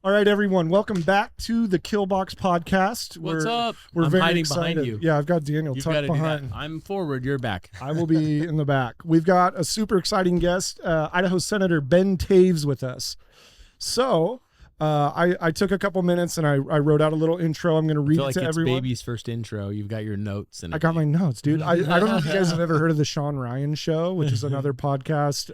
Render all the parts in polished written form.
All right, everyone. Welcome back to the Killbox podcast. What's up? We're I'm very hiding excited. behind you. Yeah, I've got Daniel You've tucked got to do behind. that. I'm forward. You're back. I will be in the back. We've got a super exciting guest, Idaho Senator Ben Toews with us. So I took a couple minutes and I wrote out a little intro. I'm going to read it to everyone. Baby's first intro. You've got your notes. And I got my notes, dude. I don't know if you guys have ever heard of the Sean Ryan Show, which is another podcast.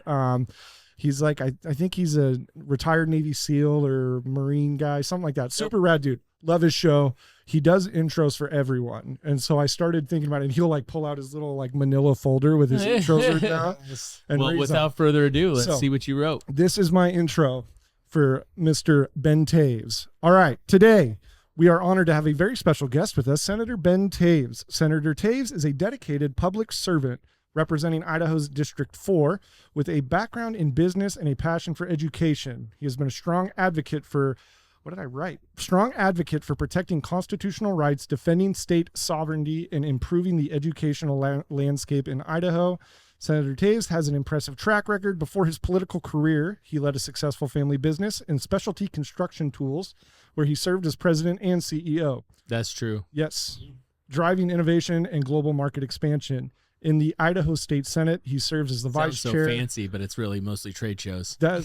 He's like, I think he's a retired Navy SEAL or Marine guy, something like that. Super rad dude. Love his show. He does intros for everyone. And so I started thinking about it. And he'll like pull out his little like manila folder with his intros written out. Well, without further ado, let's see what you wrote. This is my intro for Mr. Ben Toews. All right. Today, we are honored to have a very special guest with us, Senator Ben Toews. Senator Toews is a dedicated public servant representing Idaho's District 4 with a background in business and a passion for education. He has been a strong advocate for, Strong advocate for protecting constitutional rights, defending state sovereignty, and improving the educational landscape in Idaho. Senator Toews has an impressive track record. Before his political career, he led a successful family business in specialty construction tools, where he served as president and CEO. That's true. Yes. Driving innovation and global market expansion. In the Idaho State Senate, he serves as the vice chair. So fancy, but it's really mostly trade shows. That's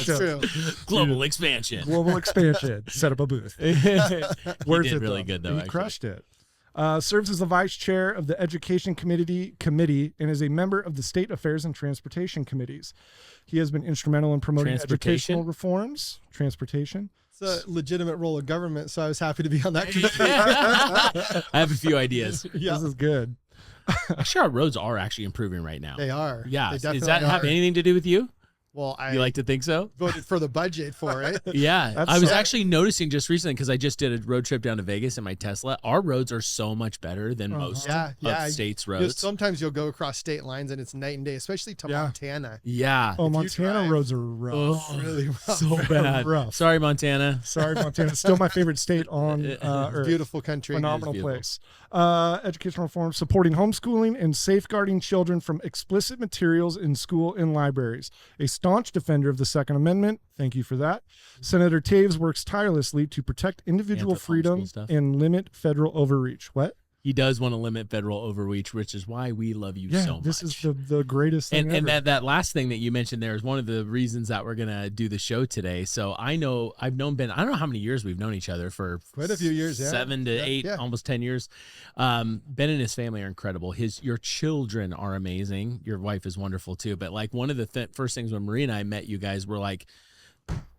true. Global expansion. Global expansion. Set up a booth. He did really good, though. He crushed it. Serves as the vice chair of the Education Committee and is a member of the State Affairs and Transportation Committees. He has been instrumental in promoting educational reforms. Transportation. It's a legitimate role of government, so I was happy to be on that committee. I have a few ideas. Yeah. This is good. Actually, our roads are actually improving right now. They are. Yeah. They Does that have anything to do with you? Well, You like to think so? voted for the budget for it. Yeah. I was actually noticing just recently, because I just did a road trip down to Vegas in my Tesla. Our roads are so much better than most of states' roads. Sometimes you'll go across state lines and it's night and day, especially to Montana. Yeah. Oh, Montana roads are rough. Oh, really rough. So bad. Rough. Sorry, Montana. Sorry, Montana. Still my favorite state on earth. Beautiful country. Phenomenal place. Educational reform, supporting homeschooling and safeguarding children from explicit materials in school and libraries. A staunch defender of the Second Amendment. Thank you for that. Senator Toews works tirelessly to protect individual freedom and limit federal overreach. What? He does want to limit federal overreach, which is why we love you so much. This is the greatest thing ever. And that last thing that you mentioned there is one of the reasons that we're going to do the show today. So I've known Ben, I don't know how many years we've known each other for. Quite a few years, 7 to 8, almost 10 years. Ben and his family are incredible. Your children are amazing. Your wife is wonderful too. But like one of the first things when Marie and I met you guys were like,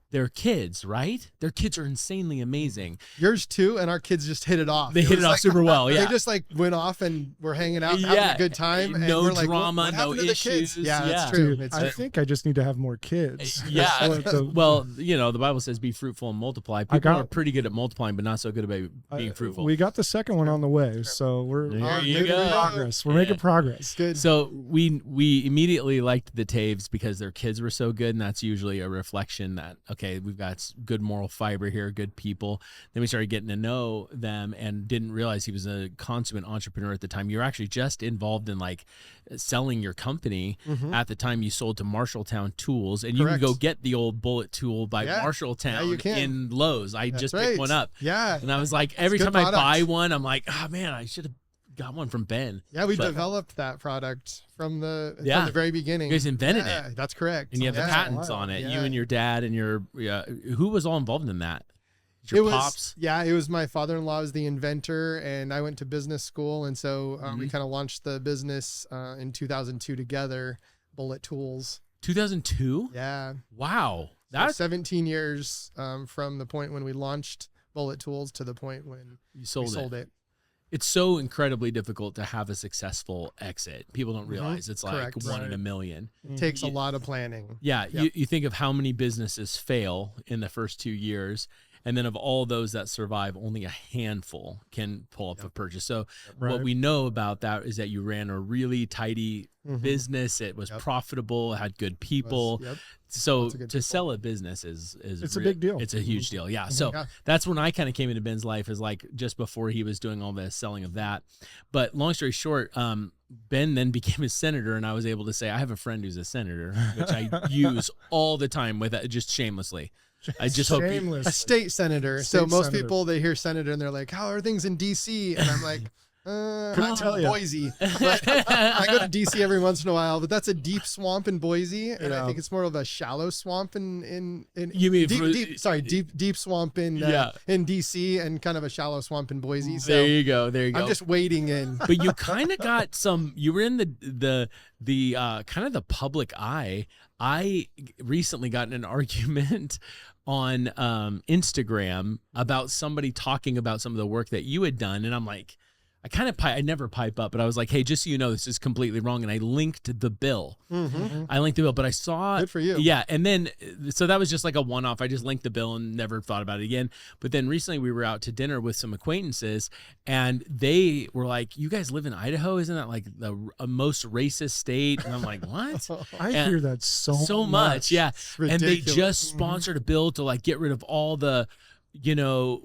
they're kids, right? Their kids are insanely amazing. Yours too, and our kids just hit it off. They hit it off super well, yeah. They just like went off and were hanging out, having a good time. And no we're like, drama, no issues. Yeah, that's true. Dude, I think I just need to have more kids. Yeah. Well, the Bible says be fruitful and multiply. People are pretty good at multiplying, but not so good about being fruitful. We got the second one on the way, so we're making progress. We're making progress. Good. So we immediately liked the Toews because their kids were so good, and that's usually a reflection that, okay, we've got good moral fiber here, good people. Then we started getting to know them and didn't realize he was a consummate entrepreneur at the time. You were actually just involved in like selling your company at the time. You sold to Marshalltown Tools, and you can go get the old bullet tool by Marshalltown in Lowe's. I just picked one up. Yeah. And I was like, every time I buy one, I'm like, oh man, I should have got one from Ben. Yeah, we developed that product from the very beginning. You guys invented it. That's correct. And you have the patents on it. You and your dad and your who was all involved in that? Your pops? It was my father-in-law was the inventor, and I went to business school, and so we kind of launched the business in 2002 together. Bullet Tools. 2002? Yeah. Wow. That's 17 years from the point when we launched Bullet Tools to the point when you sold it. It's so incredibly difficult to have a successful exit. People don't realize it's like one in a million. It takes a lot of planning. Yeah. You think of how many businesses fail in the first 2 years. And then of all those that survive, only a handful can pull off a purchase. So what we know about that is that you ran a really tidy business. It was profitable, it had good people. So to sell a business is a big deal. It's a huge deal. Yeah. So that's when I kind of came into Ben's life, is like just before he was doing all the selling of that. But long story short, Ben then became a senator, and I was able to say, I have a friend who's a senator, which I use all the time with just shamelessly. I just hope a state senator. So most senator. people, they hear senator and they're like, how are things in DC? And I'm like, I'm tell in ya. Boise. But I go to DC every once in a while, but that's a deep swamp in Boise. And I think it's more of a shallow swamp in You mean deep swamp in DC and kind of a shallow swamp in Boise. So there you go. I'm just wading in. But you kind of got you were in the kind of the public eye. I recently got in an argument on Instagram about somebody talking about some of the work that you had done. And I'm like, I never pipe up, but I was like, hey, just so you know, this is completely wrong. And I linked the bill. I linked the bill, but I saw. Good for you. Yeah. And then, so that was just like a one-off. I just linked the bill and never thought about it again. But then recently we were out to dinner with some acquaintances and they were like, you guys live in Idaho? Isn't that like the most racist state? And I'm like, what? I hear that so much. Yeah. And they ridiculous. just sponsored a bill to like get rid of all the, to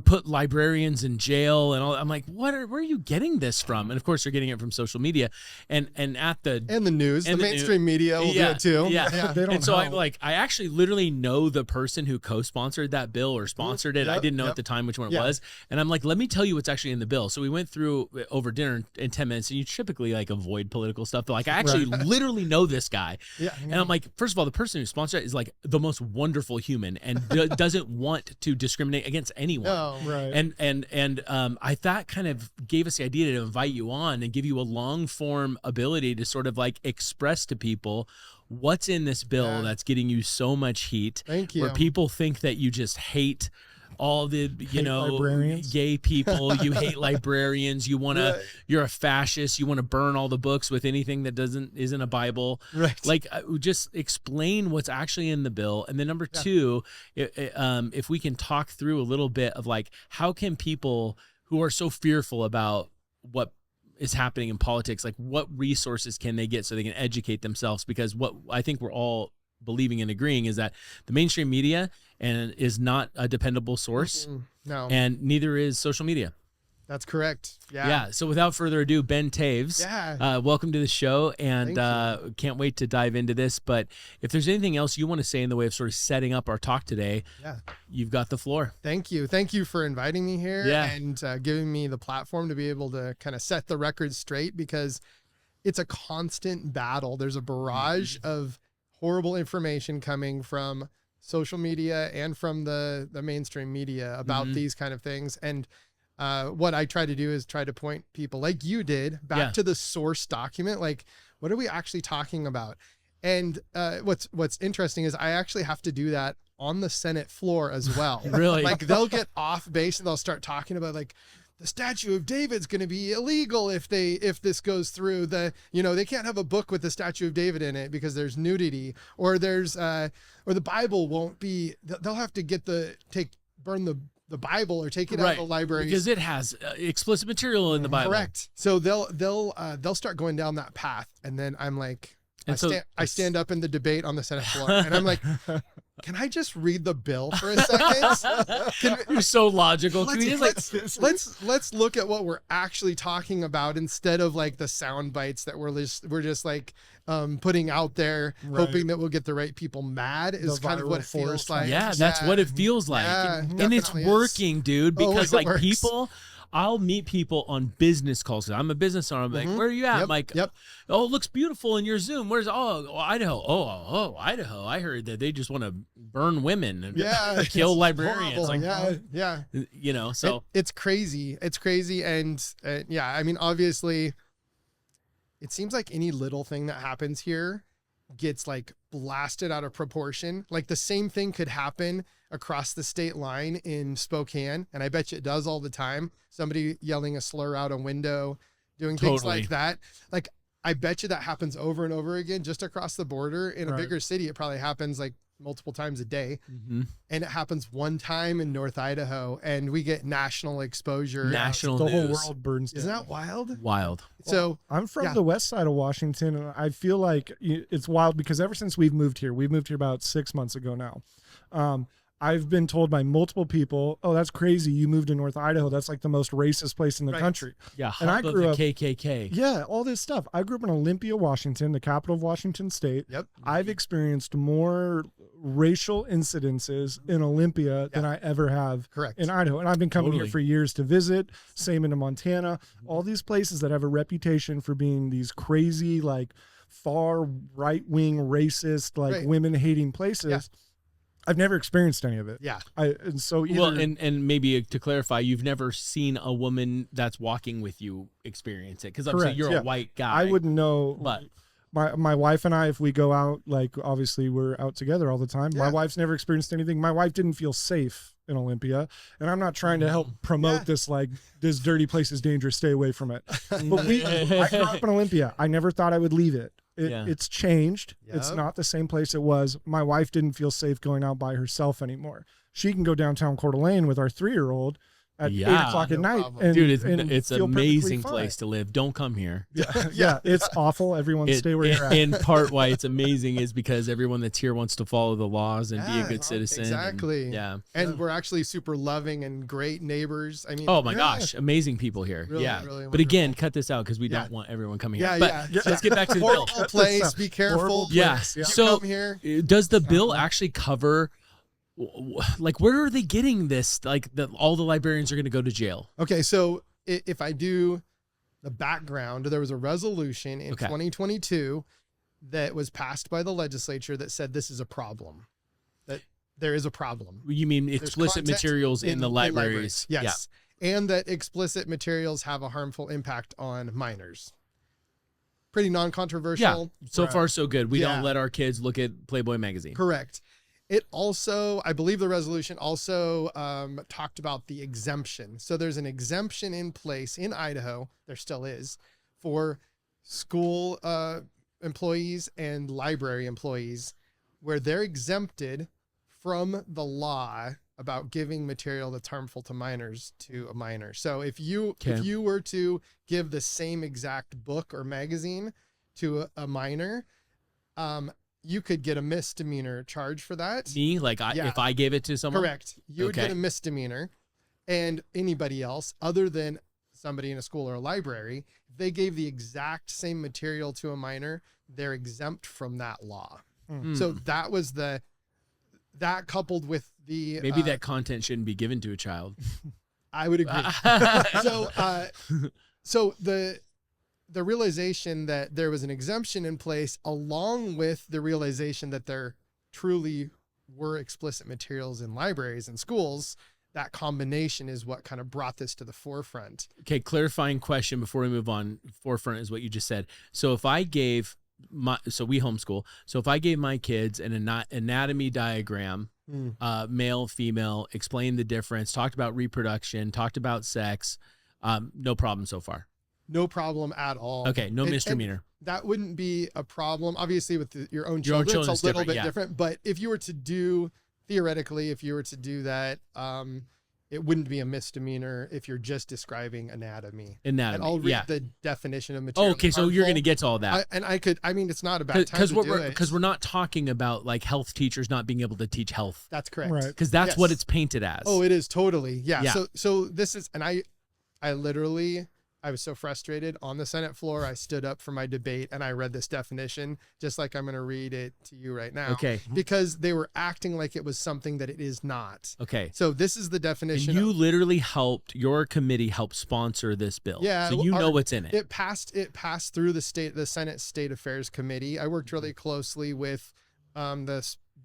put librarians in jail and all. I'm like, where are you getting this from? And of course they're getting it from social media and the news, the mainstream media will do it too. Yeah. They don't And so help. I actually literally know the person who co-sponsored that bill or sponsored it. I didn't know at the time which one it was. And I'm like, let me tell you what's actually in the bill. So we went through over dinner in 10 minutes and you typically like avoid political stuff. But like, I actually literally know this guy. Yeah. And I'm like, first of all, the person who sponsored it is like the most wonderful human and doesn't want to discriminate against anyone. Oh, right. And I thought kind of gave us the idea to invite you on and give you a long form ability to sort of like express to people what's in this bill that's getting you so much heat. Thank you. Where people think that you just hate all the librarians. gay people, you hate librarians, you're a fascist, you want to burn all the books with anything that isn't a Bible. Right. Like just explain what's actually in the bill. And then number two, if we can talk through a little bit of like how can people who are so fearful about what is happening in politics, like what resources can they get so they can educate themselves? Because what I think we're all believing and agreeing is that the mainstream media is not a dependable source. No. And neither is social media. That's correct. Yeah. Yeah. So without further ado, Ben Toews, welcome to the show, and can't wait to dive into this. But if there's anything else you want to say in the way of sort of setting up our talk today, you've got the floor. Thank you. Thank you for inviting me here and giving me the platform to be able to kind of set the record straight, because it's a constant battle. There's a barrage of horrible information coming from social media and from the mainstream media about these kind of things. And what I try to do is try to point people like you did back to the source document. Like, what are we actually talking about? And what's interesting is I actually have to do that on the Senate floor as well. Really? Like, they'll get off base and they'll start talking about like, the Statue of David's going to be illegal if this goes through. They can't have a book with the Statue of David in it because there's nudity, or there's or the Bible won't be. They'll have to burn the Bible or take it out of the library because it has explicit material in the Bible. Correct. So they'll start going down that path, and then I'm like, I stand up in the debate on the Senate floor, and I'm like, can I just read the bill for a second? You're so logical. Let's look at what we're actually talking about instead of like the sound bites that we're just like putting out there, hoping that we'll get the right people mad. Is kind of what it feels like. Yeah, that's what it feels like, and it's working, dude. Because people. I'll meet people on business calls. I'm a business owner. I'm like, where are you at? I'm like, oh, it looks beautiful in your Zoom. Where's Idaho? Oh, Idaho. I heard that they just want to burn women and kill librarians. Horrible. Like, so it's crazy. It's crazy. And I mean, obviously, it seems like any little thing that happens here gets like blasted out of proportion. Like the same thing could happen across the state line in Spokane, and I bet you it does all the time. Somebody yelling a slur out a window, doing things like that. Like, I bet you that happens over and over again just across the border. In a bigger city, it probably happens like multiple times a day. And it happens one time in North Idaho, and we get national exposure. National the news. whole world burns down. Isn't that wild? Wild. So I'm from the west side of Washington, and I feel like it's wild because ever since we've moved here about 6 months ago now, I've been told by multiple people, "Oh, that's crazy. You moved to North Idaho. That's like the most racist place in the country." Yeah, and I hub of grew the up KKK. Yeah, all this stuff. I grew up in Olympia, Washington, the capital of Washington State. Yep. I've experienced more racial incidences in Olympia than I ever have Correct. in Idaho. And I've been coming Totally. here for years to visit. Same into Montana. All these places that have a reputation for being these crazy, like far right-wing racist, like Right. women-hating places. Yeah. I've never experienced any of it. Yeah. And so either, Well, and maybe to clarify, you've never seen a woman that's walking with you experience it, because obviously Correct, you're yeah. a white guy. I wouldn't know. But My wife and I, if we go out, like obviously we're out together all the time. My Yeah. wife's never experienced anything. My wife didn't feel safe in Olympia, and I'm not trying to help promote this, like, this dirty place is dangerous, stay away from it. But I grew up in Olympia. I never thought I would leave it. Yeah. It's changed. It's Yep. not the same place it was. My wife didn't feel safe going out by herself anymore. She can go downtown Coeur d'Alene with our 3-year-old at 8 o'clock at No night. problem. And, dude, and it's an feel perfectly amazing fine. place to live. Don't come here. Yeah, it's awful. Everyone stay where you're at. In part, why it's amazing is because everyone that's here wants to follow the laws and be a Yeah, good citizen. and- exactly. yeah. And we're actually super loving and great neighbors. I mean, Oh my yeah. gosh, amazing people here. Really, yeah. really but again, wonderful. cut this out because we Yeah. don't want everyone coming Yeah, here. But yeah. let's get back to the bill. Horrible place. Be careful. Horrible Yeah. place, yeah. So Come here. does the bill actually cover, like, where are they getting this? Like, all the librarians are going to go to jail. Okay, so if I do the background, there was a resolution in Okay. 2022 that was passed by the legislature that said this is a problem, that there is a problem. You mean There's explicit content materials in the libraries? Yes. And that explicit materials have a harmful impact on minors. Pretty Yeah. non-controversial. So far, so good. We Yeah. don't let our kids look at Playboy magazine. Correct. It also, I believe the resolution also talked about the exemption. So there's an exemption in place in Idaho, there still is, for school employees and library employees, where they're exempted from the law about giving material that's harmful to minors to a minor. So if you were to give the same exact book or magazine to a minor, you could get a misdemeanor charge for that. Me, like, Yeah. if I gave it to someone, Correct. You would get Okay. a misdemeanor, and anybody else other than somebody in a school or a library, if they gave the exact same material to a minor, they're exempt from that law. Hmm. So that was that coupled with the maybe that content shouldn't be given to a child. I would agree. So the realization that there was an exemption in place, along with the realization that there truly were explicit materials in libraries and schools, that combination is what kind of brought this to the forefront. Okay, clarifying question before we move on. Forefront is what you just said. So if I gave so we homeschool. So if I gave my kids an anatomy diagram, male, female, explained the difference, talked about reproduction, talked about sex, no problem so far. No problem at all. Okay, no And misdemeanor. that wouldn't be a problem. Obviously, with your own Your own children, children's it's a little different, bit yeah. different. But if you were to do, theoretically, if you were to do that, it wouldn't be a misdemeanor if you're just describing anatomy. And Anatomy. I'll read yeah. the definition of material. Okay, so you're harmful. going to get to all that. I mean, it's not a bad time to do it. Because we're not talking about like health teachers not being able to teach health. That's correct. Right. Because that's Yes. what it's painted as. Oh, it is totally. Yeah. Yeah. So this is, and I literally, I was so frustrated on the Senate floor. I stood up for my debate and I read this definition, just like I'm going to read it to you right now. Okay. Because they were acting like it was something that it is not. Okay. So this is the And definition. you literally your committee helped sponsor this bill. Yeah, So you our- know what's in it. It passed through the Senate State Affairs Committee. I worked really closely with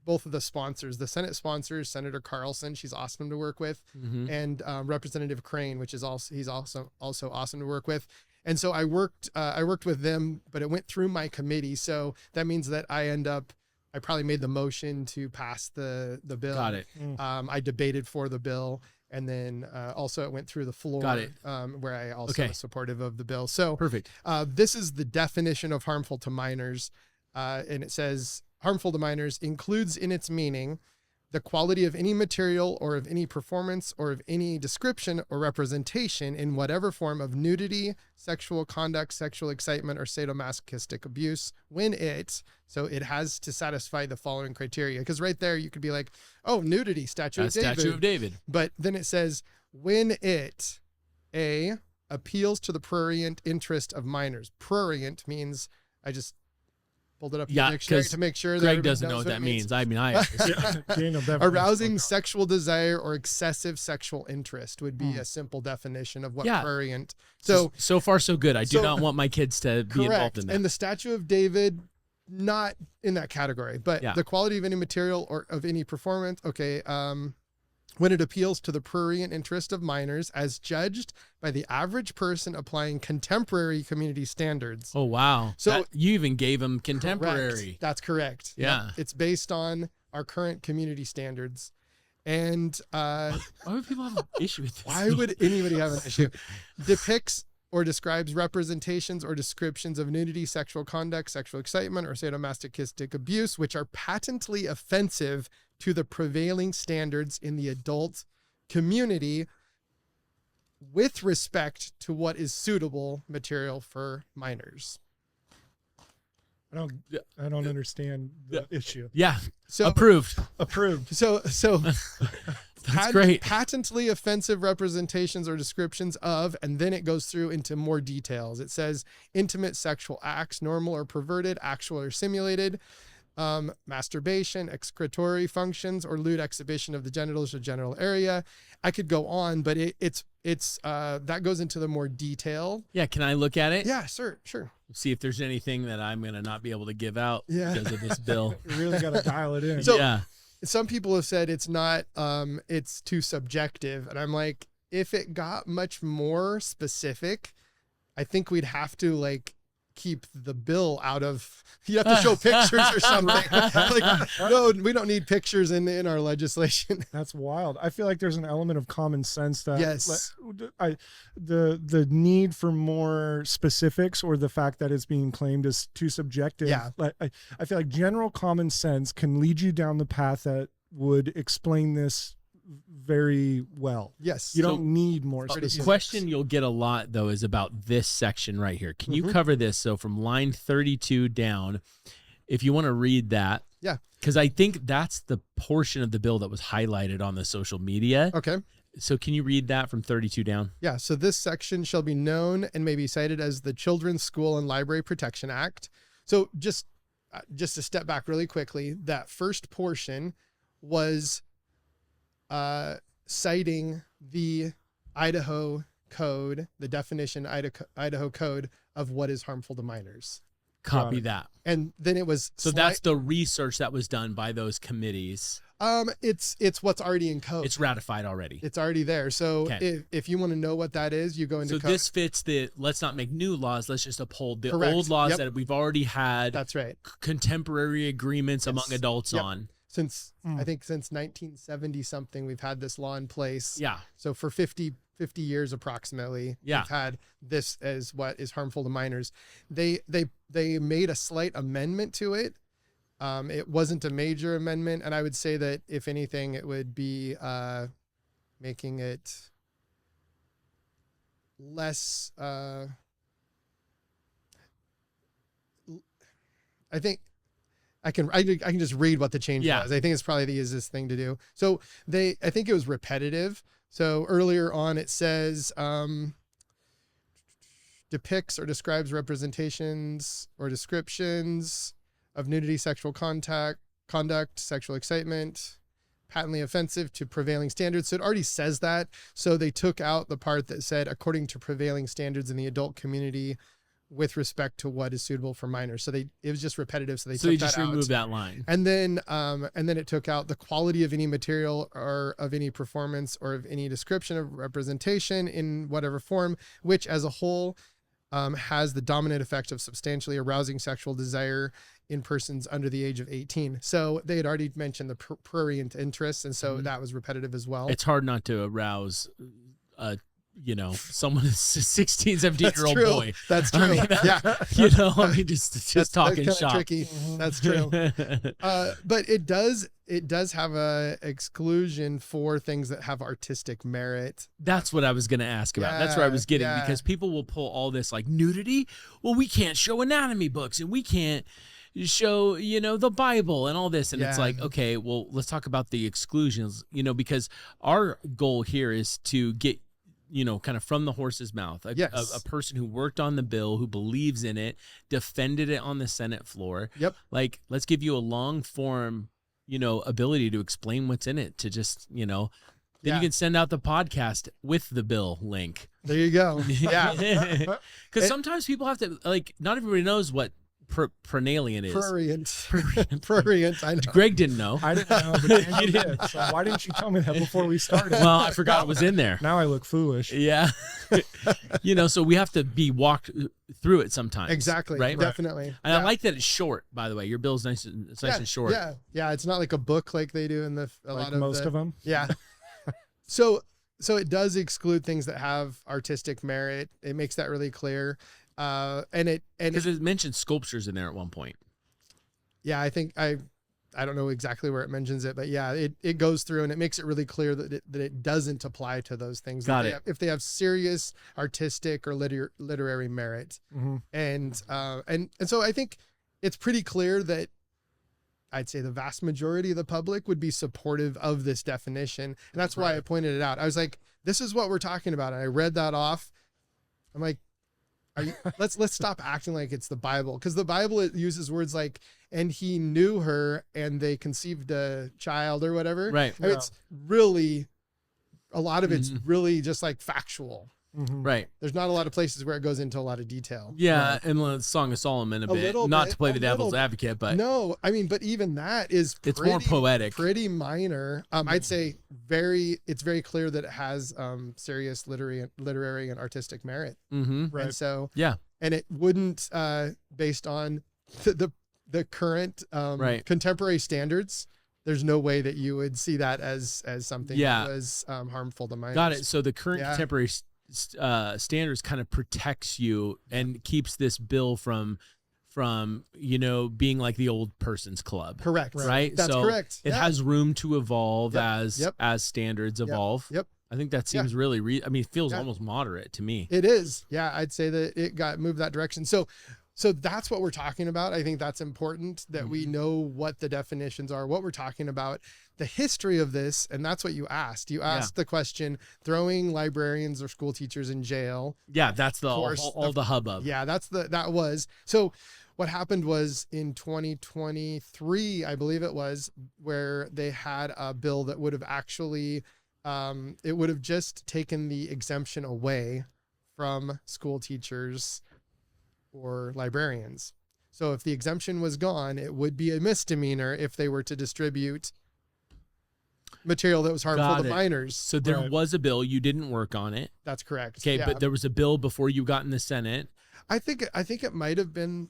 both of the sponsors, the Senate sponsors, Senator Carlson, she's awesome to work with, Mhm. and Representative Crane, which is he's also awesome to work with. And so I worked with them, but it went through my committee. So that means that I probably made the motion to pass the bill. Got it. I debated for the bill. And then also it went through the floor, Got it. where I also Okay. was supportive of the bill. So Perfect. this is the definition of harmful to minors. And it says harmful to minors includes in its meaning the quality of any material or of any performance or of any description or representation in whatever form of nudity, sexual conduct, sexual excitement, or sadomasochistic abuse so it has to satisfy the following criteria. Because right there you could be like, oh, nudity, Statue of David. Statue of David. But then it says, when it, A, appeals to the prurient interest of minors. Prurient means, I just pulled it up in the dictionary to make sure that Greg everybody doesn't knows know what it that means. I mean, I Daniel definitely arousing sexual desire or excessive sexual interest would be a simple definition of what prurient. So far so good. I do not want my kids to be involved in that. And the Statue of David, not in that category, but the quality of any material or of any performance. Okay. When it appeals to the prurient interest of minors as judged by the average person applying contemporary community standards. Oh, wow. So you even gave them contemporary. Correct. That's correct. Yeah. It's based on our current community standards. And why would people have an issue with this? Why would anybody have an issue? Depicts or describes representations or descriptions of nudity, sexual conduct, sexual excitement, or sadomasochistic abuse, which are patently offensive to the prevailing standards in the adult community with respect to what is suitable material for minors. I don't understand the issue. Yeah. So approved. So That's great. Patently offensive representations or descriptions of, and then it goes through into more details. It says intimate sexual acts, normal or perverted, actual or simulated, masturbation, excretory functions, or lewd exhibition of the genitals or genital area. I could go on, but it's that goes into the more detail. Yeah. Can I look at it? Yeah, sure. See if there's anything that I'm going to not be able to give out because of this bill. You really got to dial it in. So, some people have said it's not, it's too subjective. And I'm like, if it got much more specific, I think we'd have to like keep the bill out of, you have to show pictures or something. Like, no, we don't need pictures in our legislation. That's wild. I feel like there's an element of common sense that the need for more specifics or the fact that it's being claimed as too subjective. Yeah. I feel like general common sense can lead you down the path that would explain this very well. Yes. You don't need more specifics. The question you'll get a lot though is about this section right here. Can you cover this? So from line 32 down, if you want to read that. Yeah. Because I think that's the portion of the bill that was highlighted on the social media. Okay. So can you read that from 32 down? Yeah. So this section shall be known and may be cited as the Children's School and Library Protection Act. So just to step back really quickly, that first portion was citing the Idaho code, the definition Idaho code of what is harmful to minors. Copy that. And then it was that's the research that was done by those committees. It's what's already in code. It's ratified already. It's already there. So if you want to know what that is, you go into code. This fits the let's not make new laws, let's just uphold the Correct. old laws that we've already had. That's right. Contemporary agreements among adults on. Since I think since 1970 something, we've had this law in place. Yeah. So for 50 years approximately, we've had this as what is harmful to minors. They made a slight amendment to it. It wasn't a major amendment, and I would say that if anything, it would be making it less. I think. I can just read what the change was. I think it's probably the easiest thing to do. So I think it was repetitive. So earlier on it says depicts or describes representations or descriptions of nudity, sexual conduct, sexual excitement, patently offensive to prevailing standards. So it already says that. So they took out the part that said according to prevailing standards in the adult community with respect to what is suitable for minors. So it was just repetitive. So they took that out. So they just removed that line. And then it took out the quality of any material or of any performance or of any description of representation in whatever form, which as a whole has the dominant effect of substantially arousing sexual desire in persons under the age of 18. So they had already mentioned the prurient interest. And so that was repetitive as well. It's hard not to arouse someone is a 16, 17-year-old true. boy. That's true. I mean, Yeah. Just talking that's shop. tricky. That's true. But it does have a exclusion for things that have artistic merit. That's what I was going to ask about. That's where I was getting, Yeah. because people will pull all this like nudity. Well, we can't show anatomy books and we can't show, the Bible and all this. And it's Yeah. like, okay, well, let's talk about the exclusions, because our goal here is to get, kind of from the horse's mouth, Yes. a person who worked on the bill, who believes in it, defended it on the Senate floor. Yep. Like, let's give you a long form, ability to explain what's in it, to just, then Yeah. you can send out the podcast with the bill link. There you go. Yeah. Because sometimes people have to, not everybody knows what prenalian is. Prurient. I know. Greg didn't know. I didn't know, but Andy did. So why didn't you tell me that before we started? Well, I forgot it was in there. Now I look foolish. Yeah. So we have to be walked through it sometimes. Exactly. Right? Definitely. And I like that it's short, by the way. Your bill's nice and short. Yeah. Yeah. It's not like a book like they do in Most of them. Yeah. So it does exclude things that have artistic merit. It makes that really clear. Because it mentioned sculptures in there at one point. Yeah, I think I don't know exactly where it mentions it, but yeah, it goes through and it makes it really clear that it doesn't apply to those things. Got it. If they have serious artistic or literary merit. Mm-hmm. And so I think it's pretty clear that I'd say the vast majority of the public would be supportive of this definition. And that's why I pointed it out. I was like, this is what we're talking about. And I read that off. I'm like, let's stop acting like it's the Bible, because the Bible, it uses words like, and he knew her and they conceived a child or whatever. Right. And it's really, a lot of it's really just like factual. Mm-hmm. Right. There's not a lot of places where it goes into a lot of detail. Yeah. And the Song of Solomon a bit. little Not bit, to play the a devil's little- advocate, but No, I mean, but even that is it's more poetic. pretty minor. I'd say it's very clear that it has serious literary and artistic merit. Mm-hmm. Right. And so, Yeah. and it wouldn't, based on the current contemporary standards, there's no way that you would see that as something that was harmful to minors. Got it. So the current contemporary standards kind of protects you and keeps this bill from being like the old person's club. Correct. Right. That's so correct. It has room to evolve Yep. as standards evolve. Yep. I think that seems really, it feels almost moderate to me. It is. Yeah. I'd say that it got moved that direction. So that's what we're talking about. I think that's important that we know what the definitions are, what we're talking about, the history of this. And that's what you asked. You asked the question, throwing librarians or school teachers in jail. Yeah. That's all the hubbub. Yeah. That was. So what happened was in 2023, I believe it was, where they had a bill that would have actually, it would have just taken the exemption away from school teachers or librarians. So if the exemption was gone, it would be a misdemeanor if they were to distribute material that was harmful to minors. So there was a bill. You didn't work on it. That's correct. Okay, Yeah. but there was a bill before you got in the Senate. I think it might have been,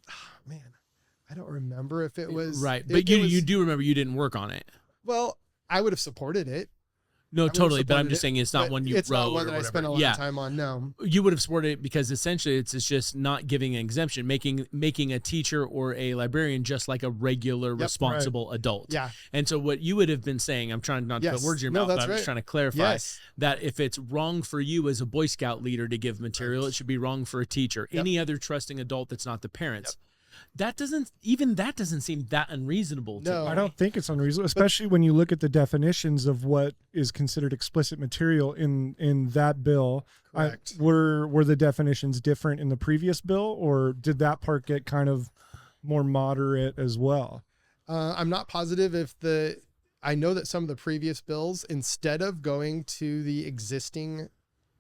I don't remember if it was right. But you do remember you didn't work on it. Well, I would have supported it. No, totally. But I'm just saying it's not one you wrote. It's not one that I spent a lot of time on. No, you would have supported it because essentially it's just not giving an exemption, making a teacher or a librarian just like a regular responsible adult. Yeah. And so what you would have been saying, I'm trying not to put words in your mouth, but I'm just trying to clarify that if it's wrong for you as a Boy Scout leader to give material, it should be wrong for a teacher, any other trusting adult that's not the parents. That doesn't seem that unreasonable to me. I don't think it's unreasonable, especially when you look at the definitions of what is considered explicit material in that bill. Correct. Were the definitions different in the previous bill, or did that part get kind of more moderate as well? I'm not positive I know that some of the previous bills, instead of going to the existing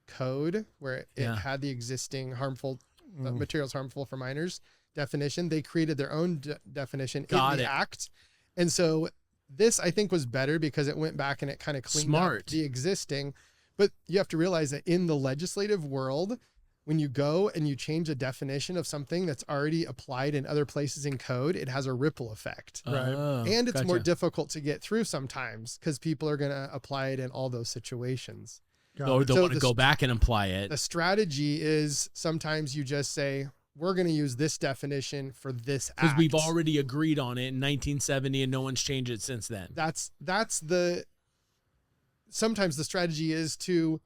code where it had the existing harmful materials harmful for minors definition, they created their own definition in the act. And so this, I think, was better because it went back and it kind of cleaned up the existing. But you have to realize that in the legislative world, when you go and you change a definition of something that's already applied in other places in code, it has a ripple effect. And it's more difficult to get through sometimes because people are going to apply it in all those situations. Got Or it. they'll So want to the go back and apply The it. strategy is sometimes you just say, we're going to use this definition for this act. Because we've already agreed on it in 1970 and no one's changed it since then. Sometimes the strategy is to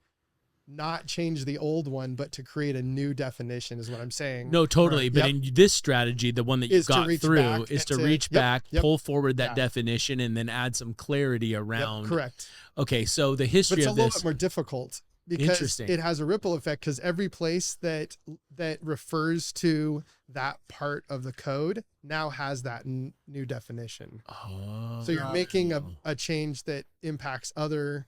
not change the old one, but to create a new definition is what I'm saying. No, totally. Right. But Yep. in this strategy, the one that you Is to got reach through back is to and to- reach yep, back, yep. pull forward that Yeah. definition, and then add some clarity Yep, around. correct. Okay, so the But history it's a of little this. bit more difficult because Interesting. it has a ripple effect, because every place that refers to that part of the code now has that new definition. Oh, So you're making a change that impacts other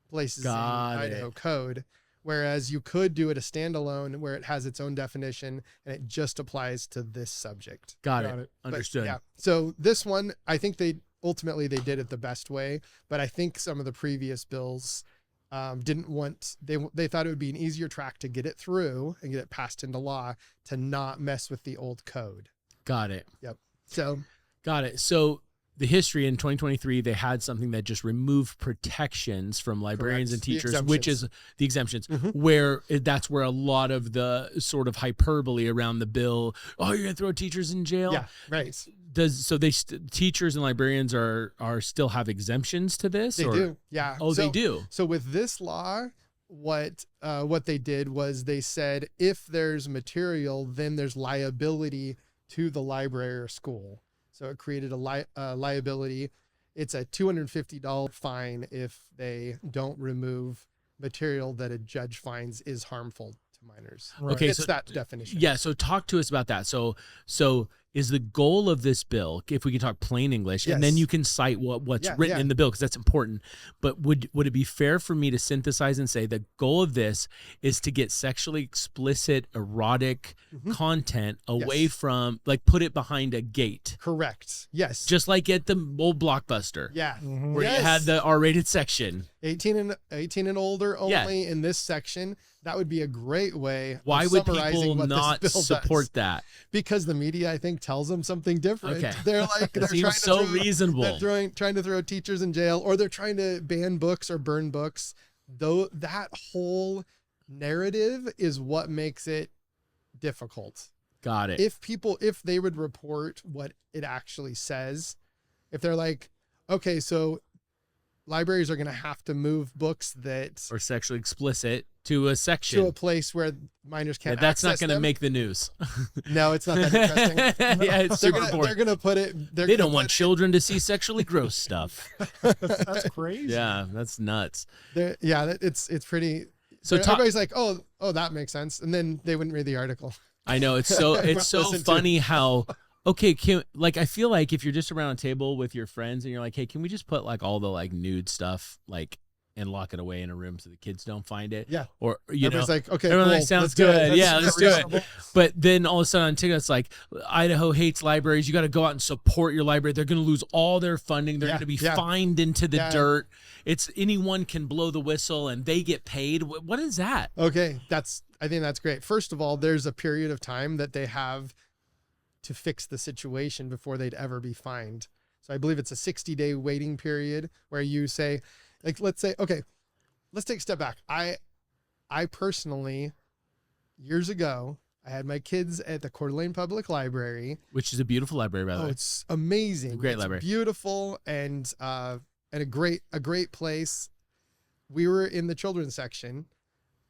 places Got in it. Idaho code, whereas you could do it a standalone where it has its own definition and it just applies to this subject. got Got it. it. But, Understood. yeah. So this one, I think they did it the best way, but I think some of the previous bills didn't want, they thought it would be an easier track to get it through and get it passed into law to not mess with the old code. Got it. So Got it. So the history in 2023, they had something that just removed protections from librarians Correct. and The teachers, which is the exemptions, where that's where a lot of the sort of hyperbole around the bill. Oh, you're gonna throw teachers in jail. yeah, right. Teachers and librarians are still have exemptions to this? They or? do. Yeah. Oh, So- they do. So with this law, what they did was they said, if there's material, then there's liability to the library or school. So it created a liability. It's a $250 fine if they don't remove material that a judge finds is harmful to minors. Right. Okay, It's so that definition. Yeah, so talk to us about that. So is the goal of this bill, if we can talk plain English, and then Yes. you can cite what's Yeah, written yeah. in the bill, because that's important. But would it be fair for me to synthesize and say the goal of this is to get sexually explicit, erotic content away Yes. from, like, put it behind a gate, Correct. Yes. just like at the old Blockbuster, yeah. where Yes. you had the R-rated section. 18 and older only in this section. That would be a great way. Why of would summarizing people what this not bill does. support that? Because the media, I think, tells them something different. Okay. They're like, they're It seems trying so to throw, reasonable. They're trying to throw teachers in jail, or they're trying to ban books or burn books. Though that whole narrative is what makes it difficult. Got it. If they would report what it actually says, if they're like, okay, so libraries are going to have to move books that Or sexually explicit to a section. to a place where minors Yeah, can't. that's not access going to them. make the news. No, it's not that interesting. Yeah, it's They're super gonna, boring. they're gonna put it. They don't want children to see sexually gross stuff. That's crazy. Yeah, that's nuts. Yeah, it's pretty. So everybody's like, oh, that makes sense, and then they wouldn't read the article. I know it's so Listen to- funny how I feel like if you're just around a table with your friends and you're like, hey, can we just put like all the like nude stuff like and lock it away in a room so the kids don't find it? Yeah. Or you know, Everybody's like, okay, everyone's cool, like, sounds let's do it. good. That's Yeah, let's do it. reasonable. But then all of a sudden on TikTok, it's like Idaho hates libraries. You got to go out and support your library. They're going to lose all their funding. They're Yeah, going to be yeah. fined into the Yeah. dirt. It's anyone can blow the whistle and they get paid. What is that? Okay, I think that's great. First of all, there's a period of time that they have to fix the situation before they'd ever be fined. So I believe it's a 60-day waiting period where you say, like, let's say, okay, let's take a step back. I personally, years ago, I had my kids at the Coeur d'Alene Public Library. Which is a beautiful library, by the Oh, way. it's amazing. Great It's library. Beautiful and a great place. We were in the children's section.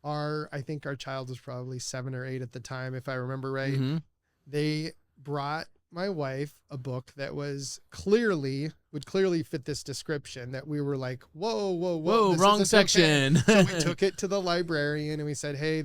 I think our child was probably 7 or 8 at the time, if I remember right. Mhm. They brought my wife a book that would clearly fit this description, that we were like, whoa, Whoa, this wrong isn't okay. section. So we took it to the librarian and we said, hey,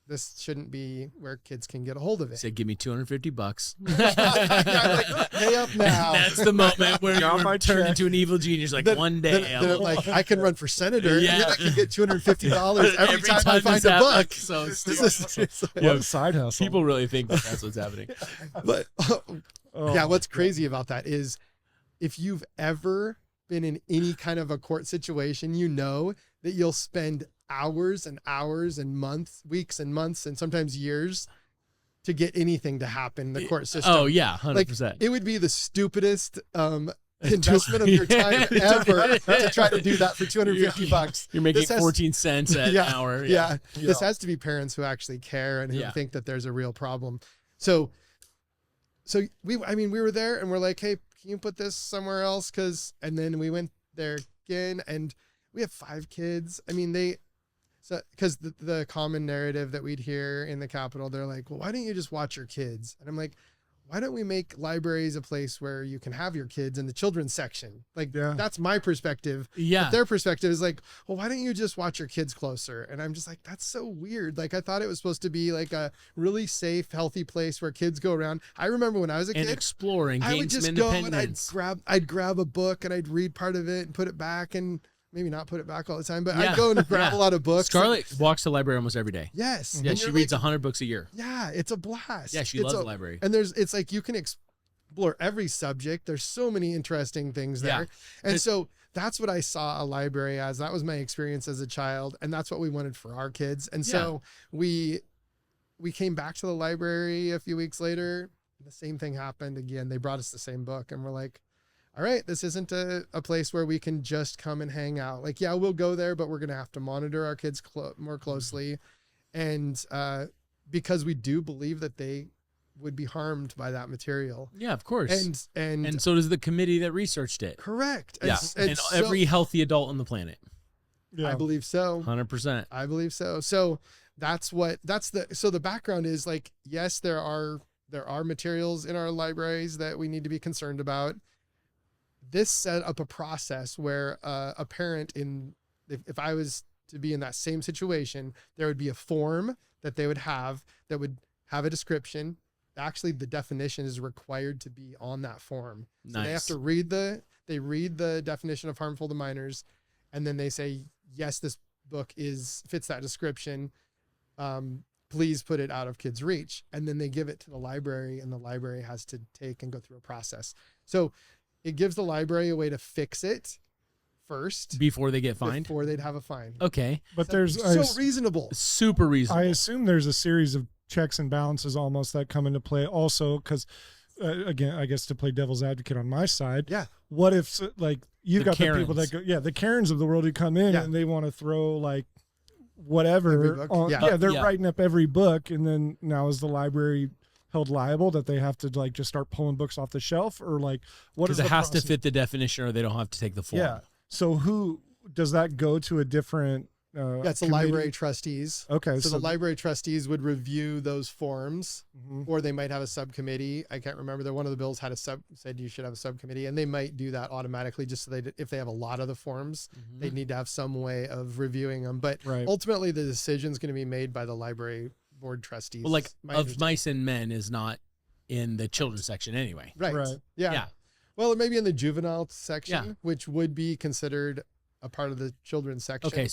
this shouldn't be where kids can get a hold of it. Said, give me $250. Yeah, like, pay up now. That's the moment where Got you my were turned check. into an evil genius. Like, Then- one day, then I'm like, I can run for senator, Yeah. and then I can get $250 every time I find this a happens. book. So This stupid. is- it's like- What a side hustle. People really think that that's what's happening. but Oh, yeah, what's crazy about that is if you've ever been in any kind of a court situation, you know that you'll spend hours and hours and weeks and months, and sometimes years to get anything to happen in the court system. Oh, yeah, 100%. Like, it would be the stupidest investment of your time ever to try to do that for $250. You're making 14 cents an hour. Yeah. This has to be parents who actually care and who think that there's a real problem. So we were there and we're like, hey, can you put this somewhere else? And then we went there again and we have 5 kids. I mean, because the common narrative that we'd hear in the Capitol, they're like, well, why don't you just watch your kids? And I'm like, why don't we make libraries a place where you can have your kids in the children's section? Like, that's my perspective. Yeah. But their perspective is like, well, why don't you just watch your kids closer? And I'm just like, that's so weird. Like, I thought it was supposed to be like a really safe, healthy place where kids go around. I remember when I was a kid, and exploring, I gain would some just go independence. and I'd grab a book and I'd read part of it and put it back, and maybe not put it back all the time, but I'd go and grab a lot of books. Scarlett walks to the library almost every day. Yes. Yeah, she reads 100 books a year. Yeah, it's a blast. Yeah, she loves the library. And it's like you can explore every subject. There's so many interesting things there. And so that's what I saw a library as. That was my experience as a child, and that's what we wanted for our kids. And so we came back to the library a few weeks later. The same thing happened again. They brought us the same book, and we're like, all right, this isn't a place where we can just come and hang out. Like, yeah, we'll go there, but we're going to have to monitor our kids more closely. And because we do believe that they would be harmed by that material. Yeah, of course. And so does the committee that researched it. Correct. Yeah. And every healthy adult on the planet. Yeah. I believe so. 100%. I believe so. So so the background is like, yes, there are materials in our libraries that we need to be concerned about. This set up a process where a parent if I was to be in that same situation, there would be a form that they would have that would have a description. Actually, the definition is required to be on that form. So nice. They have to read the definition of harmful to minors, and then they say, yes, this book fits that description. Please put it out of kids' reach. And then they give it to the library, and the library has to take and go through a process. So it gives the library a way to fix it first before they get fined. Before they'd have a fine. Okay. But there's so reasonable. Super reasonable. I assume there's a series of checks and balances almost that come into play also because, again, I guess to play devil's advocate on my side. Yeah. What if like you've got Karens. the people that go, the Karens of the world who come in and they want to throw like whatever on, they're writing up every book, and then now is the library held liable that they have to like just start pulling books off the shelf, or like what is because it has to fit the definition, or they don't have to take the form. Yeah. So who does that go to a different? That's the library trustees. Okay. So the library trustees would review those forms, mm-hmm. or they might have a subcommittee. I can't remember that one of the bills had said you should have a subcommittee, and they might do that automatically just so if they have a lot of the forms, mm-hmm. they need to have some way of reviewing them. But ultimately the decision is going to be made by the library board trustees. Well, like Of Mice and Men is not in the children's section anyway. Right. Yeah. Well, it may be in the juvenile section, which would be considered a part of the children's section. Okay.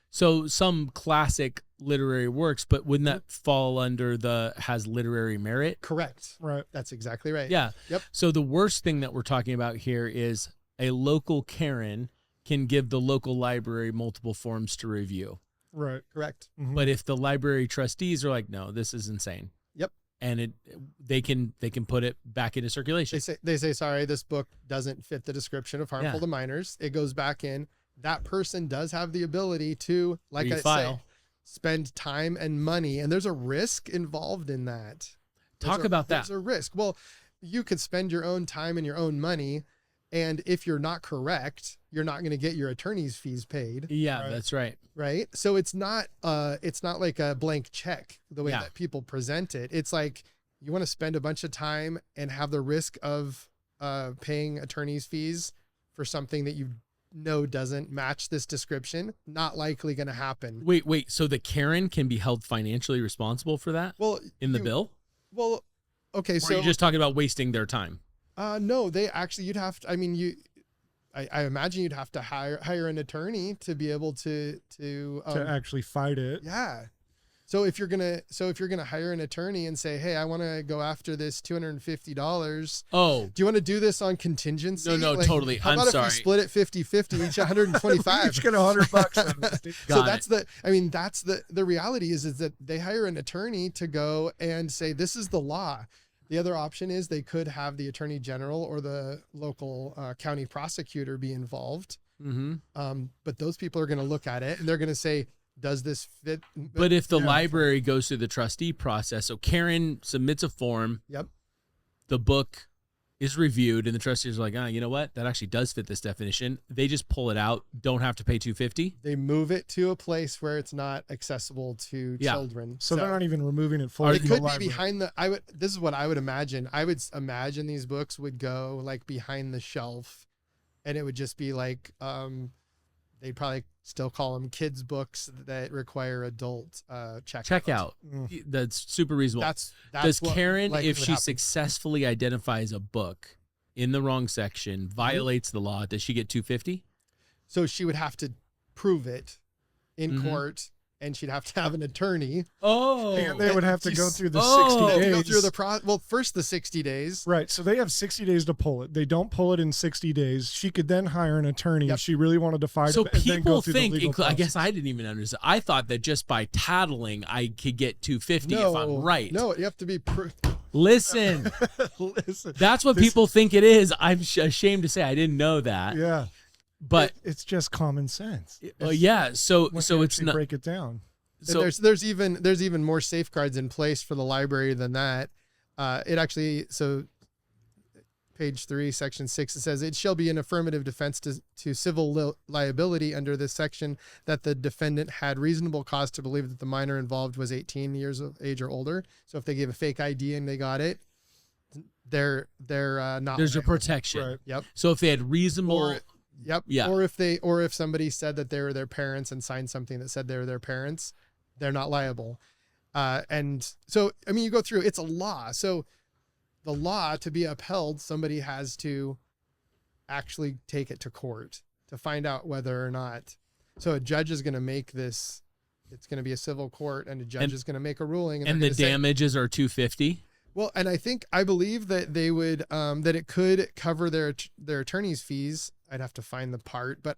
So some classic literary works, but wouldn't that fall under has literary merit? Correct. Right. That's exactly right. Yeah. Yep. So the worst thing that we're talking about here is a local Karen can give the local library multiple forms to review. Right. Correct. Mm-hmm. But if the library trustees are like, no, this is insane. Yep. And they can put it back into circulation. They say, sorry, this book doesn't fit the description of harmful to minors. It goes back in. That person does have the ability to, like I say, spend time and money, and there's a risk involved in that. Talk about that. There's a risk. Well, you could spend your own time and your own money, and if you're not correct, you're not going to get your attorney's fees paid. Yeah, that's right. Right. So it's not like a blank check the way that people present it. It's like you want to spend a bunch of time and have the risk of paying attorney's fees for something that you know doesn't match this description. Not likely going to happen. Wait. So the Karen can be held financially responsible for that? Well, in the bill? Well, okay. Or so you're just talking about wasting their time. No, they actually, you'd have to, I imagine you'd have to hire an attorney to be able to actually fight it. Yeah. So if you're gonna hire an attorney and say, hey, I want to go after this $250. Oh, do you want to do this on contingency? No, totally. How about if we split it 50-50, each 125? Each get $100. So that's the reality is that they hire an attorney to go and say, this is the law. The other option is they could have the attorney general or the local county prosecutor be involved. But those people are going to look at it and they're going to say, does this fit? But if the library goes through the trustee process, so Karen submits a form, the book is reviewed, and the trustees are like, you know what? That actually does fit this definition. They just pull it out, don't have to pay $250. They move it to a place where it's not accessible to children. So they're not even removing it fully. It could be behind the, this is what I would imagine. I would imagine these books would go like behind the shelf, and it would just be like, they'd probably still call them kids books that require adult checkout. That's super reasonable. That's Does what Karen, likely if would she happen. successfully identifies a book in the wrong section, violates the law, does she get $250? So she would have to prove it in court, and she'd have to have an attorney. And they would have to go through the 60 days. Go through the well, first the 60 days. Right. So they have 60 days to pull it. They don't pull it in 60 days. She could then hire an attorney if she really wanted to fight So it. And then go people through think, the legal I guess process. I didn't even understand. I thought that just by tattling, I could get $250 if I'm right. No, you have to be Listen, Listen. that's what people think it is. I'm ashamed to say I didn't know that. Yeah. But It's just common sense. yeah, so When so you it's actually not. break it down. So there's even more safeguards in place for the library than that. It actually, so page 3, section 6, it says it shall be an affirmative defense to civil liability under this section that the defendant had reasonable cause to believe that the minor involved was 18 years of age or older. So if they gave a fake ID and they got it, they're not. there's a liable. protection. Right. Yep. So if they had reasonable, Yeah. Or if somebody said that they were their parents and signed something that said they were their parents, they're not liable. And so, I mean, you go through, it's a law. So the law, to be upheld, somebody has to actually take it to court to find out whether or not. So a judge is going to make this, it's going to be a civil court, and a judge is going to make a ruling. and they're the gonna say, damages are $250. well, and I believe that they would, that it could cover their attorney's fees. I'd have to find the part, but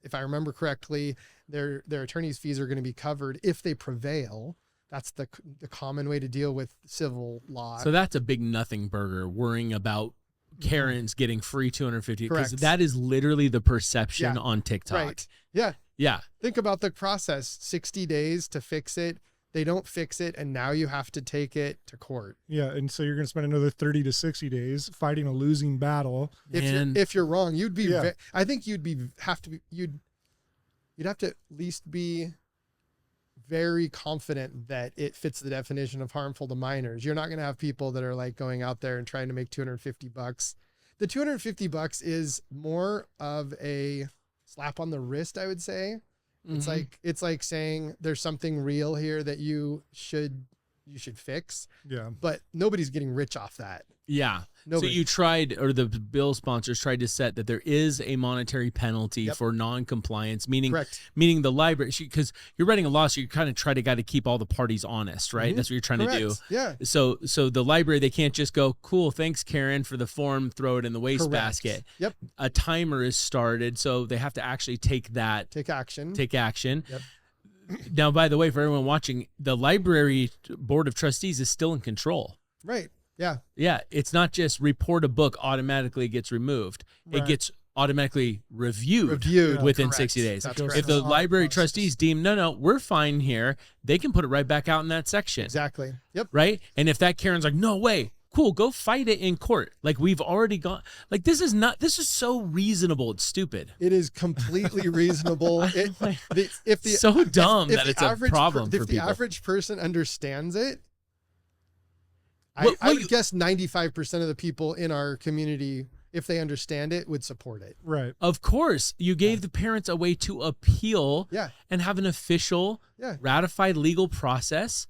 if I remember correctly, their attorney's fees are going to be covered if they prevail. That's the common way to deal with civil law. So that's a big nothing burger, worrying about Karen's getting free $250, because Correct. that is literally the perception Yeah. on TikTok. Right. Yeah. Yeah. Think about the process, 60 days to fix it. They don't fix it, and now you have to take it to court. Yeah. And so you're going to spend another 30 to 60 days fighting a losing battle. If you're wrong, you'd be, Yeah. I think you'd have to at least be very confident that it fits the definition of harmful to minors. You're not going to have people that are like going out there and trying to make $250. The $250 is more of a slap on the wrist, I would say. It's like saying there's something real here that you should fix, Yeah. but nobody's getting rich off that. Yeah. Nobody. So you tried, or the bill sponsors tried to set that there is a monetary penalty for non-compliance, meaning Correct. meaning the library, because you're writing a law, so you kind of got to keep all the parties honest, right? That's what you're trying to do. Yeah. So the library, they can't just go, cool, thanks, Karen, for the form, throw it in the wastebasket. Yep. A timer is started, so they have to actually take action. Yep. Now, by the way, for everyone watching, the library board of trustees is still in control. Right. Yeah. Yeah, it's not just report a book automatically gets removed. Right. It gets automatically reviewed within Correct. 60 days. That's If correct. If the It's an library audit process. trustees deem, no, we're fine here, they can put it right back out in that section. Exactly. Yep. Right? And if that Karen's like, no way, cool, go fight it in court. Like, we've already gone. Like, this is so reasonable. It's stupid. It is completely reasonable. So dumb that it's a problem for If the people. average person understands it, Well, I would guess 95% of the people in our community, if they understand it, would support it. Right. Of course, you gave the parents a way to appeal Yeah. and have an official, Yeah. ratified legal process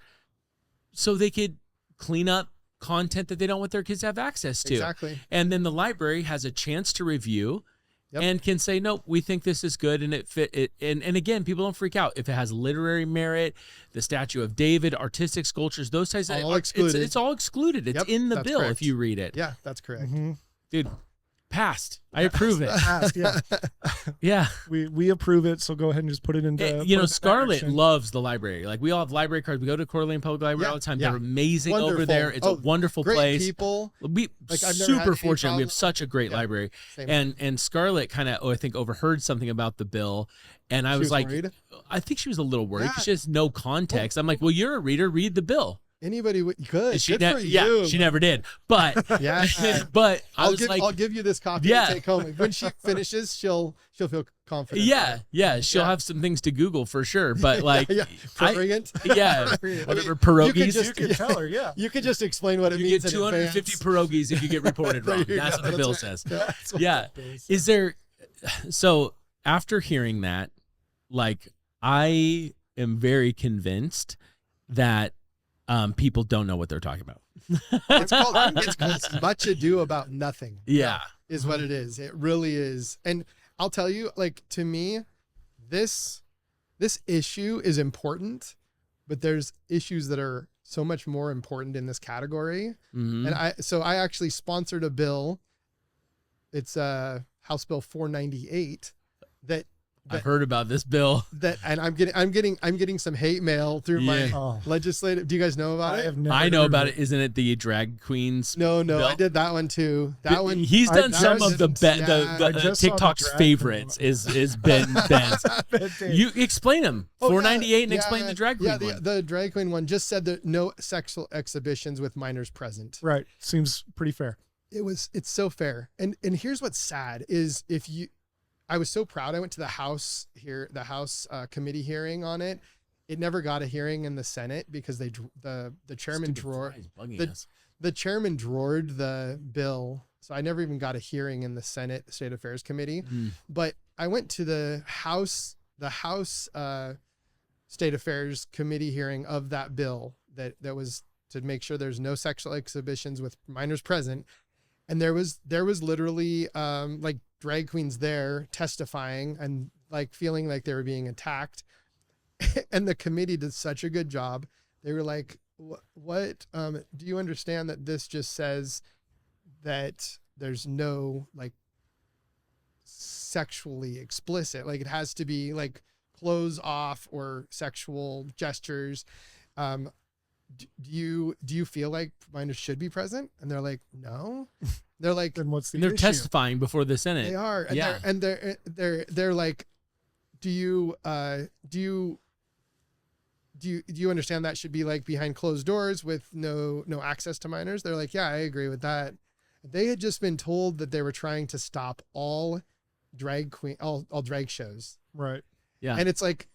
so they could clean up content that they don't want their kids to have access to. Exactly. And then the library has a chance to review Yep. and can say, nope, we think this is good, and it fit it. And again, people don't freak out if it has literary merit, the Statue of David, artistic sculptures, those types of All excluded. It's all excluded. It's Yep, in the that's bill correct. if you read it. Yeah, that's correct. Dude, Passed. I approve it. Passed, yeah. Yeah. We approve it, so go ahead and just put it into put it into Scarlett action. loves the library. Like, we all have library cards. We go to Coeur d'Alene Public Library all the time. They're amazing over Wonderful. there. It's a wonderful great place. people. We Like, I've never had super any fortunate. We have problem. such a great library. Same. And Scarlett kind of, I think, overheard something about the bill. And I She was was like, worried? I think she was a little worried Yeah. because she has no context. I'm like, well, you're a reader. Read the bill. Anybody would good. She Good for you. she never did. But Yeah. but I I'll was like, I'll give you this copy Yeah. to take home. When she finishes, she'll feel confident. yeah, she'll have some things to Google for sure. But like, Brilliant. yeah, You whatever could pierogies. just- You can tell her, yeah. You could just explain what it You means get in 250 advance. pierogies if you get reported There wrong. you That's go. what the That's bill right. says. That's what Yeah. it is. Is there? So after hearing that, like, I am very convinced that people don't know what they're talking about. It's called Much Ado About Nothing. Yeah. Is what it is. It really is. And I'll tell you, like, to me, this issue is important, but there's issues that are so much more important in this category. Mhm. And I actually sponsored a bill. It's House Bill 498 that I've heard about this bill. and I'm getting some hate mail through my Oh, legislative. Do you guys know about I it? have never I know heard about of it. Isn't it the drag queens? No, bill? I did that one too. That one. He's I done some just- of the I just saw the TikTok's drag favorites. queen Is Ben's. You explain them. Oh, 498 and yeah, explain the drag queen Yeah, one. the drag queen one just said that no sexual exhibitions with minors present. Right. Seems pretty fair. It's so fair. And here's what's sad is I was so proud. I went to the House committee hearing on it. It never got a hearing in the Senate because the chairman the chairman drawered the bill. So I never even got a hearing in the Senate State Affairs Committee. But I went to the House State Affairs Committee hearing of that bill that was to make sure there's no sexual exhibitions with minors present. And there was literally like drag queens there testifying and like feeling like they were being attacked. And the committee did such a good job. They were like, what do you understand that this just says that there's no like sexually explicit, like it has to be like clothes off or sexual gestures. Do you feel like minors should be present? And they're like, no. They're like, Then what's the They're issue? testifying before the Senate. they are. And Yeah. they're like, do you understand that should be like behind closed doors with no access to minors? They're like, yeah, I agree with that. They had just been told that they were trying to stop all drag shows. Right. Yeah. And it's like,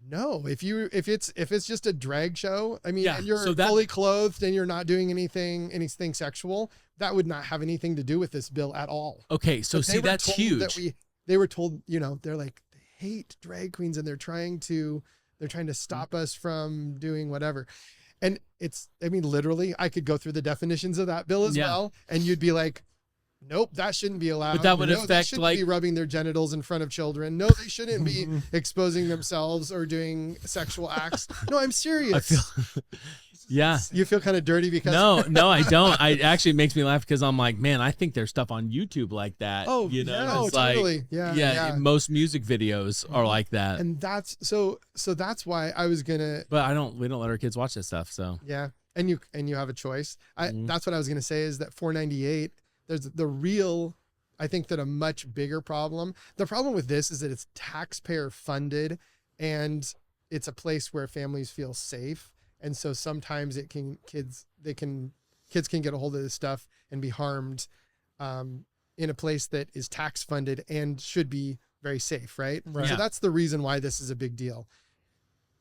no, if it's just a drag show, I mean, Yeah, and you're so that- fully clothed and you're not doing anything sexual, that would not have anything to do with this bill at all. Okay, so But they see, were that's told huge. that they were told, they're like, they hate drag queens and they're trying to stop us from doing whatever. And literally I could go through the definitions of that bill as well. And you'd be like, nope, that shouldn't be allowed. But that would they affect, shouldn't like- be rubbing their genitals in front of children. No, they shouldn't be exposing themselves or doing sexual acts. No, I'm serious. Yeah. You feel kind of dirty because No, I don't. It actually makes me laugh because I'm like, man, I think there's stuff on YouTube like that. Oh, yeah, it's like, totally. Yeah. most music videos are like that. And that's so that's why I was gonna. But we don't let our kids watch that stuff. So Yeah, and you have a choice. Mhm. That's what I was gonna say is that 498. There's the real. I think that a much bigger problem. The problem with this is that it's taxpayer funded, and it's a place where families feel safe. And so sometimes kids can get a hold of this stuff and be harmed in a place that is tax funded and should be very safe, right? Right. So Yeah. that's the reason why this is a big deal.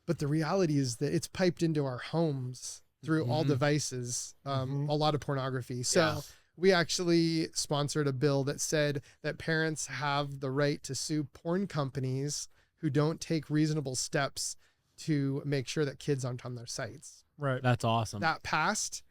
But the reality is that it's piped into our homes through all devices, a lot of pornography. So Yeah. we actually sponsored a bill that said that parents have the right to sue porn companies who don't take reasonable steps to make sure that kids aren't on their sites. Right. that's awesome. That passed,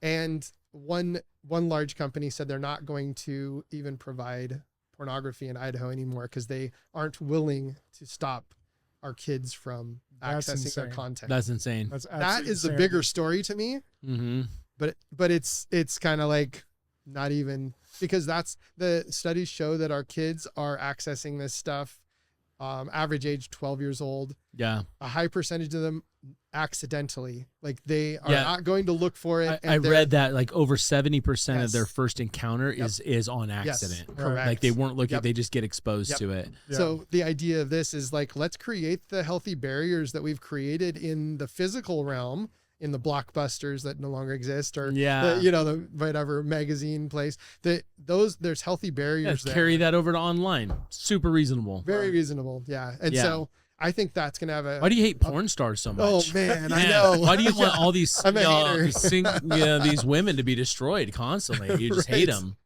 and one large company said they're not going to even provide pornography in Idaho anymore because they aren't willing to stop our kids from That's accessing their insane. content. That's insane. That's That absolutely is the insanity. bigger story to me, Mm-hmm. but it's kind of like not even, because that's the studies show that our kids are accessing this stuff. Average age 12 years old. Yeah. A high percentage of them accidentally, like they are not going to look for it. I read that like over 70% Yes. of their first encounter is on accident. Yes, correct. Like they weren't looking, they just get exposed to it. Yeah. So the idea of this is like, let's create the healthy barriers that we've created in the physical realm, in the blockbusters that no longer exist, or the whatever magazine place, there's healthy barriers there. Carry that over to online. Super reasonable. Very reasonable. Yeah. And so I think that's going to have Why do you hate porn stars so much? Oh man, I know. Why do you want all these I'm a hater. these women to be destroyed constantly? You just hate them.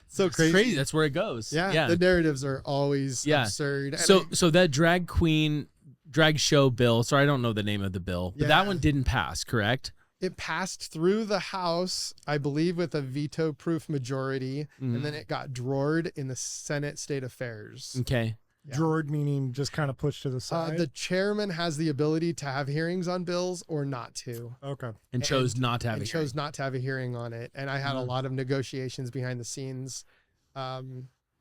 So It's crazy. That's where it goes. Yeah. The narratives are always absurd. And So that drag show bill. Sorry, I don't know the name of the bill, but that one didn't pass, correct? it passed through the House, I believe, with a veto-proof majority, and then it got drawered in the Senate State Affairs. Okay. Yeah. Drawered meaning just kind of pushed to the side. The chairman has the ability to have hearings on bills or not to. Okay. And chose not to have a hearing. chose not to have a hearing on it. And I had a lot of negotiations behind the scenes.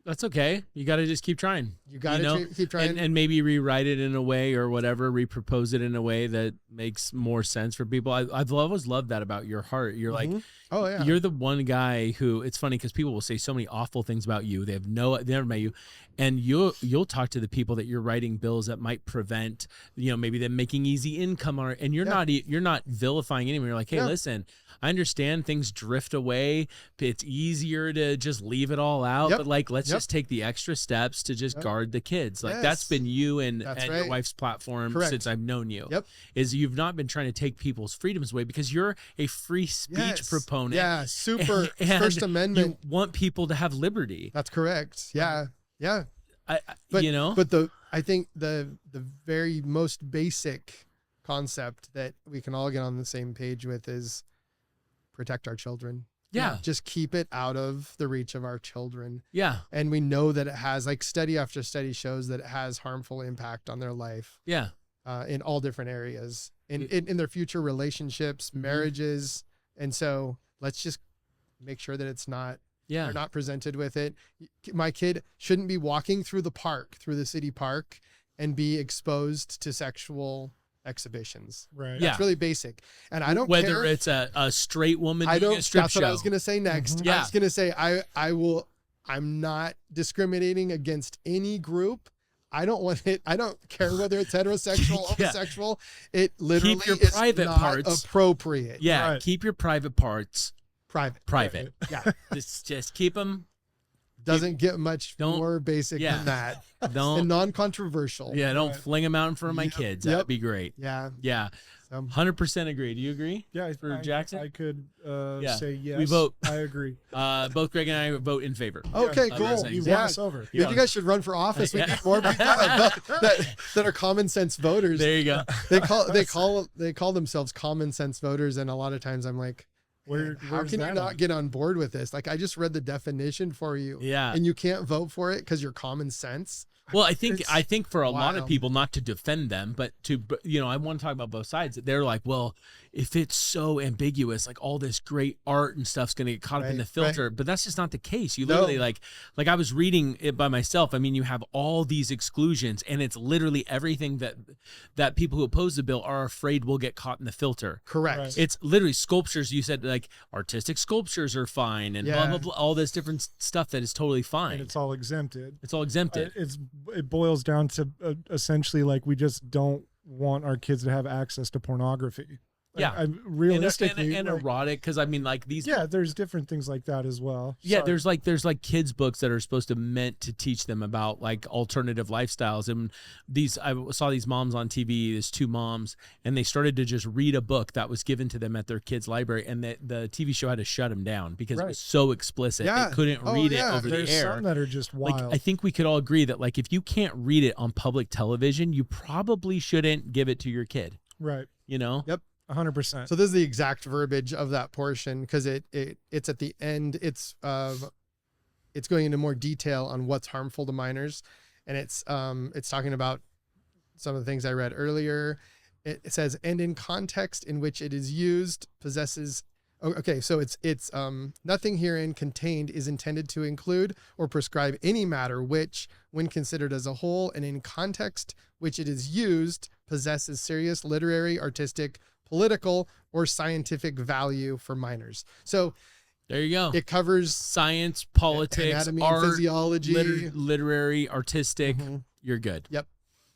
That's okay. You got to just keep trying. You got to keep trying. And maybe rewrite it in a way or whatever, repropose it in a way that makes more sense for people. I've always loved that about your heart. You're like, oh yeah, you're the one guy who, it's funny because people will say so many awful things about you. They never met you. And you'll talk to the people that you're writing bills that might prevent, maybe them making easy income, and you're not vilifying anyone. You're like, hey, listen, I understand things drift away. It's easier to just leave it all out, but let's just take the extra steps to just guard the kids. Like that's been you and your wife's platform since I've known you. Is you've not been trying to take people's freedoms away because you're a free speech proponent. Yeah, super and First Amendment. You want people to have liberty. That's correct. Yeah. Yeah. I think the very most basic concept that we can all get on the same page with is protect our children. Yeah. Just keep it out of the reach of our children. Yeah. And we know that it has, like, study after study shows that it has harmful impact on their life. Yeah. In all different areas, in their future relationships, marriages. And so let's just make sure that it's not, they're not presented with it. My kid shouldn't be walking through the city park and be exposed to sexual exhibitions. Right. That's really basic. And I don't whether care. it's a straight woman I doing don't, a strip that's show. what I was going to say next. Yeah. I was going to say, I'm not discriminating against any group. I don't want it. I don't care whether it's heterosexual, homosexual. It literally Keep your is private not parts appropriate. Yeah. Right. Keep your private parts Private. Yeah. just keep them. Doesn't get much more basic than that. Don't and non-controversial. Yeah. Don't fling them out in front of my kids. That'd be great. Yeah. Yeah. 100% agree. Do you agree? Yeah. For Jackson? I could say yes. We vote. I agree. Both Greg and I vote in favor. Okay, Of cool. those things. You won us over. Maybe you guys should run for office. We need more people that are common sense voters. There you go. They call themselves common sense voters, and a lot of times I'm like, how can you not get on board with this? Like, I just read the definition for you. Yeah. And you can't vote for it because you're common sense. Well, I think for a lot of people, not to defend them, but to, I want to talk about both sides. They're like, well, if it's so ambiguous, like all this great art and stuff's going to get caught up in the filter, but that's just not the case. You literally like I was reading it by myself. I mean, you have all these exclusions and it's literally everything that people who oppose the bill are afraid will get caught in the filter. Correct. Right. It's literally sculptures. You said like artistic sculptures are fine and blah, blah, blah, all this different stuff that is totally fine. And it's all exempted. It's all exempted. It boils down to essentially like we just don't want our kids to have access to pornography. Realistically, and erotic, because I mean, like these. Yeah, there's different things like that as well. Yeah, there's like kids books that are supposed to meant to teach them about like alternative lifestyles. And I saw these moms on TV, these two moms, and they started to just read a book that was given to them at their kids' library, and the TV show had to shut them down because it was so explicit. They couldn't read it over there's the air. Some that are just wild. Like, I think we could all agree that like if you can't read it on public television, you probably shouldn't give it to your kid. Right. Yep. 100%. So this is the exact verbiage of that portion because it's at the end. It's going into more detail on what's harmful to minors, and it's talking about some of the things I read earlier. It says, and in context in which it is used, possesses Okay, so it's nothing herein contained is intended to include or prescribe any matter which, when considered as a whole and in context which it is used, possesses serious literary, artistic, political, or scientific value for minors. So there you go. it covers Science, politics, anatomy, art, physiology, literary, artistic. You're good. Yep.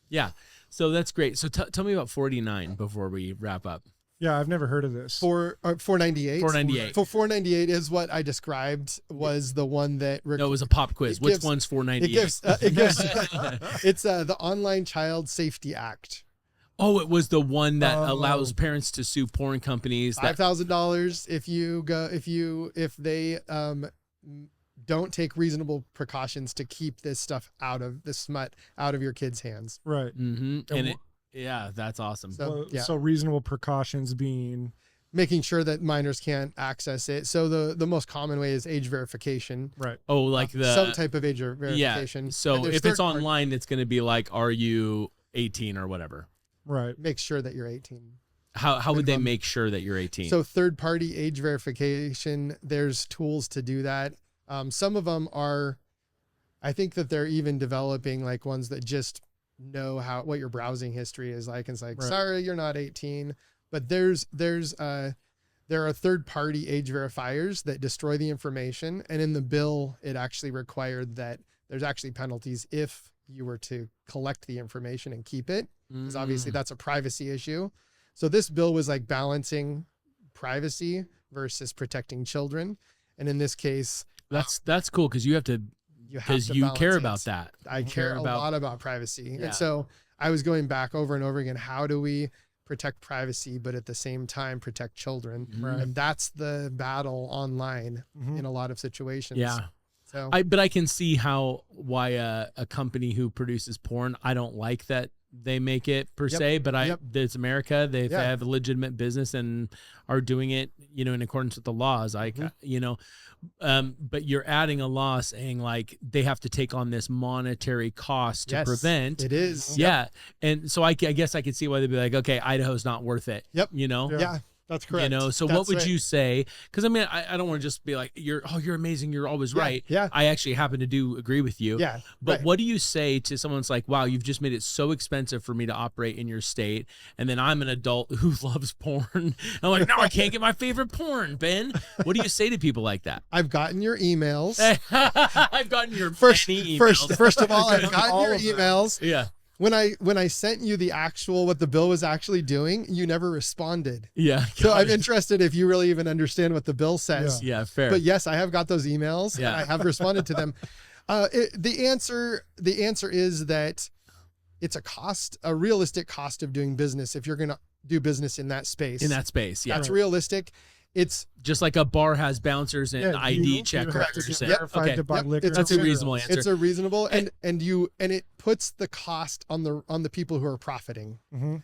Yeah. So that's great. So tell me about 49 before we wrap up. Yeah, I've never heard of this. 498. 498. 498 is what I described was the one that No, it was a pop quiz. Which one's 498? It's the Online Child Safety Act. Oh, it was the one that allows parents to sue porn companies. $5,000 if they don't take reasonable precautions to keep this stuff out of the smut out of your kids' hands. Right. Mm-hmm. Yeah, that's awesome. So reasonable precautions being making sure that minors can't access it. So the most common way is age verification. Right. Oh, like some type of age verification. Yeah. So if it's online, it's going to be like, are you 18 or whatever? Right. Make sure that you're 18. How would they make sure that you're 18? So third-party age verification, there's tools to do that. Some of them are, I think that they're even developing like ones that just know what your browsing history is like. And it's like, sorry, you're not 18. But there are third-party age verifiers that destroy the information. And in the bill, it actually required that there's actually penalties if you were to collect the information and keep it, because obviously that's a privacy issue. So this bill was like balancing privacy versus protecting children. And in this case, that's cool because you care about that. I care a lot about privacy. Yeah. And so I was going back over and over again, how do we protect privacy, but at the same time protect children? Right. And that's the battle online in a lot of situations. Yeah. So but I can see why a company who produces porn, I don't like that they make it per se, but it's America. They have a legitimate business and are doing it, in accordance with the laws. But you're adding a law saying like they have to take on this monetary cost to prevent. It is. Yeah. And so I guess I could see why they'd be like, okay, Idaho's not worth it. Yep. Yeah. That's correct. So what would you say? Because I don't want to just be like, you're amazing, you're always right. Yeah. I actually happen to agree with you. Yeah. But what do you say to someone that's like, wow, you've just made it so expensive for me to operate in your state, and then I'm an adult who loves porn. I'm like, no, I can't get my favorite porn, Ben. What do you say to people like that? I've gotten your emails. I've gotten your many emails. First of all, I've gotten your emails. Yeah. When I sent you the actual, what the bill was actually doing, you never responded. Yeah. So I'm interested if you really even understand what the bill says. Yeah, fair. But yes, I have got those emails and I have responded to them. The answer is that it's a realistic cost of doing business. If you're going to do business in that space. Yeah. That's realistic. It's just like a bar has bouncers and ID check records. That's a reasonable answer. It's a reasonable and it puts the cost on the people who are profiting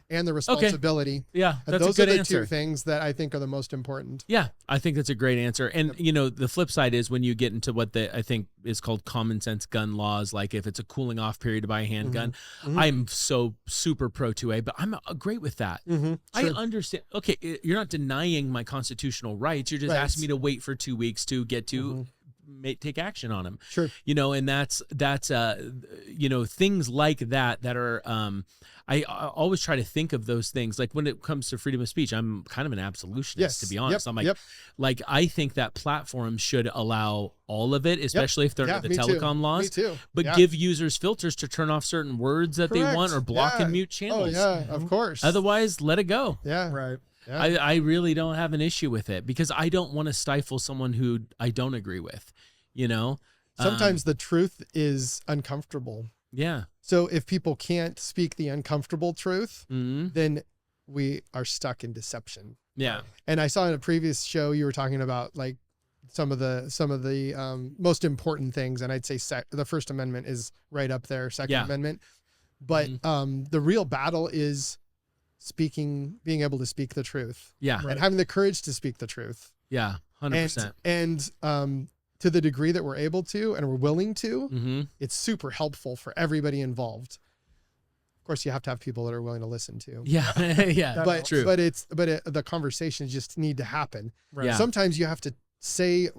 and the responsibility. Okay. Yeah, that's those a good are the answer. two things that I think are the most important. Yeah, I think that's a great answer. And the flip side is when you get into what I think is called common sense gun laws, like if it's a cooling off period to buy a handgun, I'm so super pro 2A, but I'm great with that. I understand. Okay, you're not denying my constitutional rights. You're just asking me to wait for 2 weeks to get to take action on them. Sure. And that's things like that are I always try to think of those things. Like when it comes to freedom of speech, I'm kind of an absolutionist, to be honest. I'm like, I think that platforms should allow all of it, especially if they're under the telecom laws. Me too. But give users filters to turn off certain words that they want or block and mute channels. Oh yeah, of course. Otherwise, let it go. Yeah. Right. Yeah. I really don't have an issue with it because I don't want to stifle someone who I don't agree with, Sometimes the truth is uncomfortable. Yeah. So if people can't speak the uncomfortable truth, then we are stuck in deception. Yeah. And I saw in a previous show, you were talking about like some of the most important things. And I'd say the First Amendment is right up there, Second Amendment. But the real battle is being able to speak the truth. Yeah. And having the courage to speak the truth. Yeah. 100%. And to the degree that we're able to and we're willing to, it's super helpful for everybody involved. Of course, you have to have people that are willing to listen to. Yeah. Yeah. But true. the conversations just need to happen. Right. Yeah. Sometimes you have to say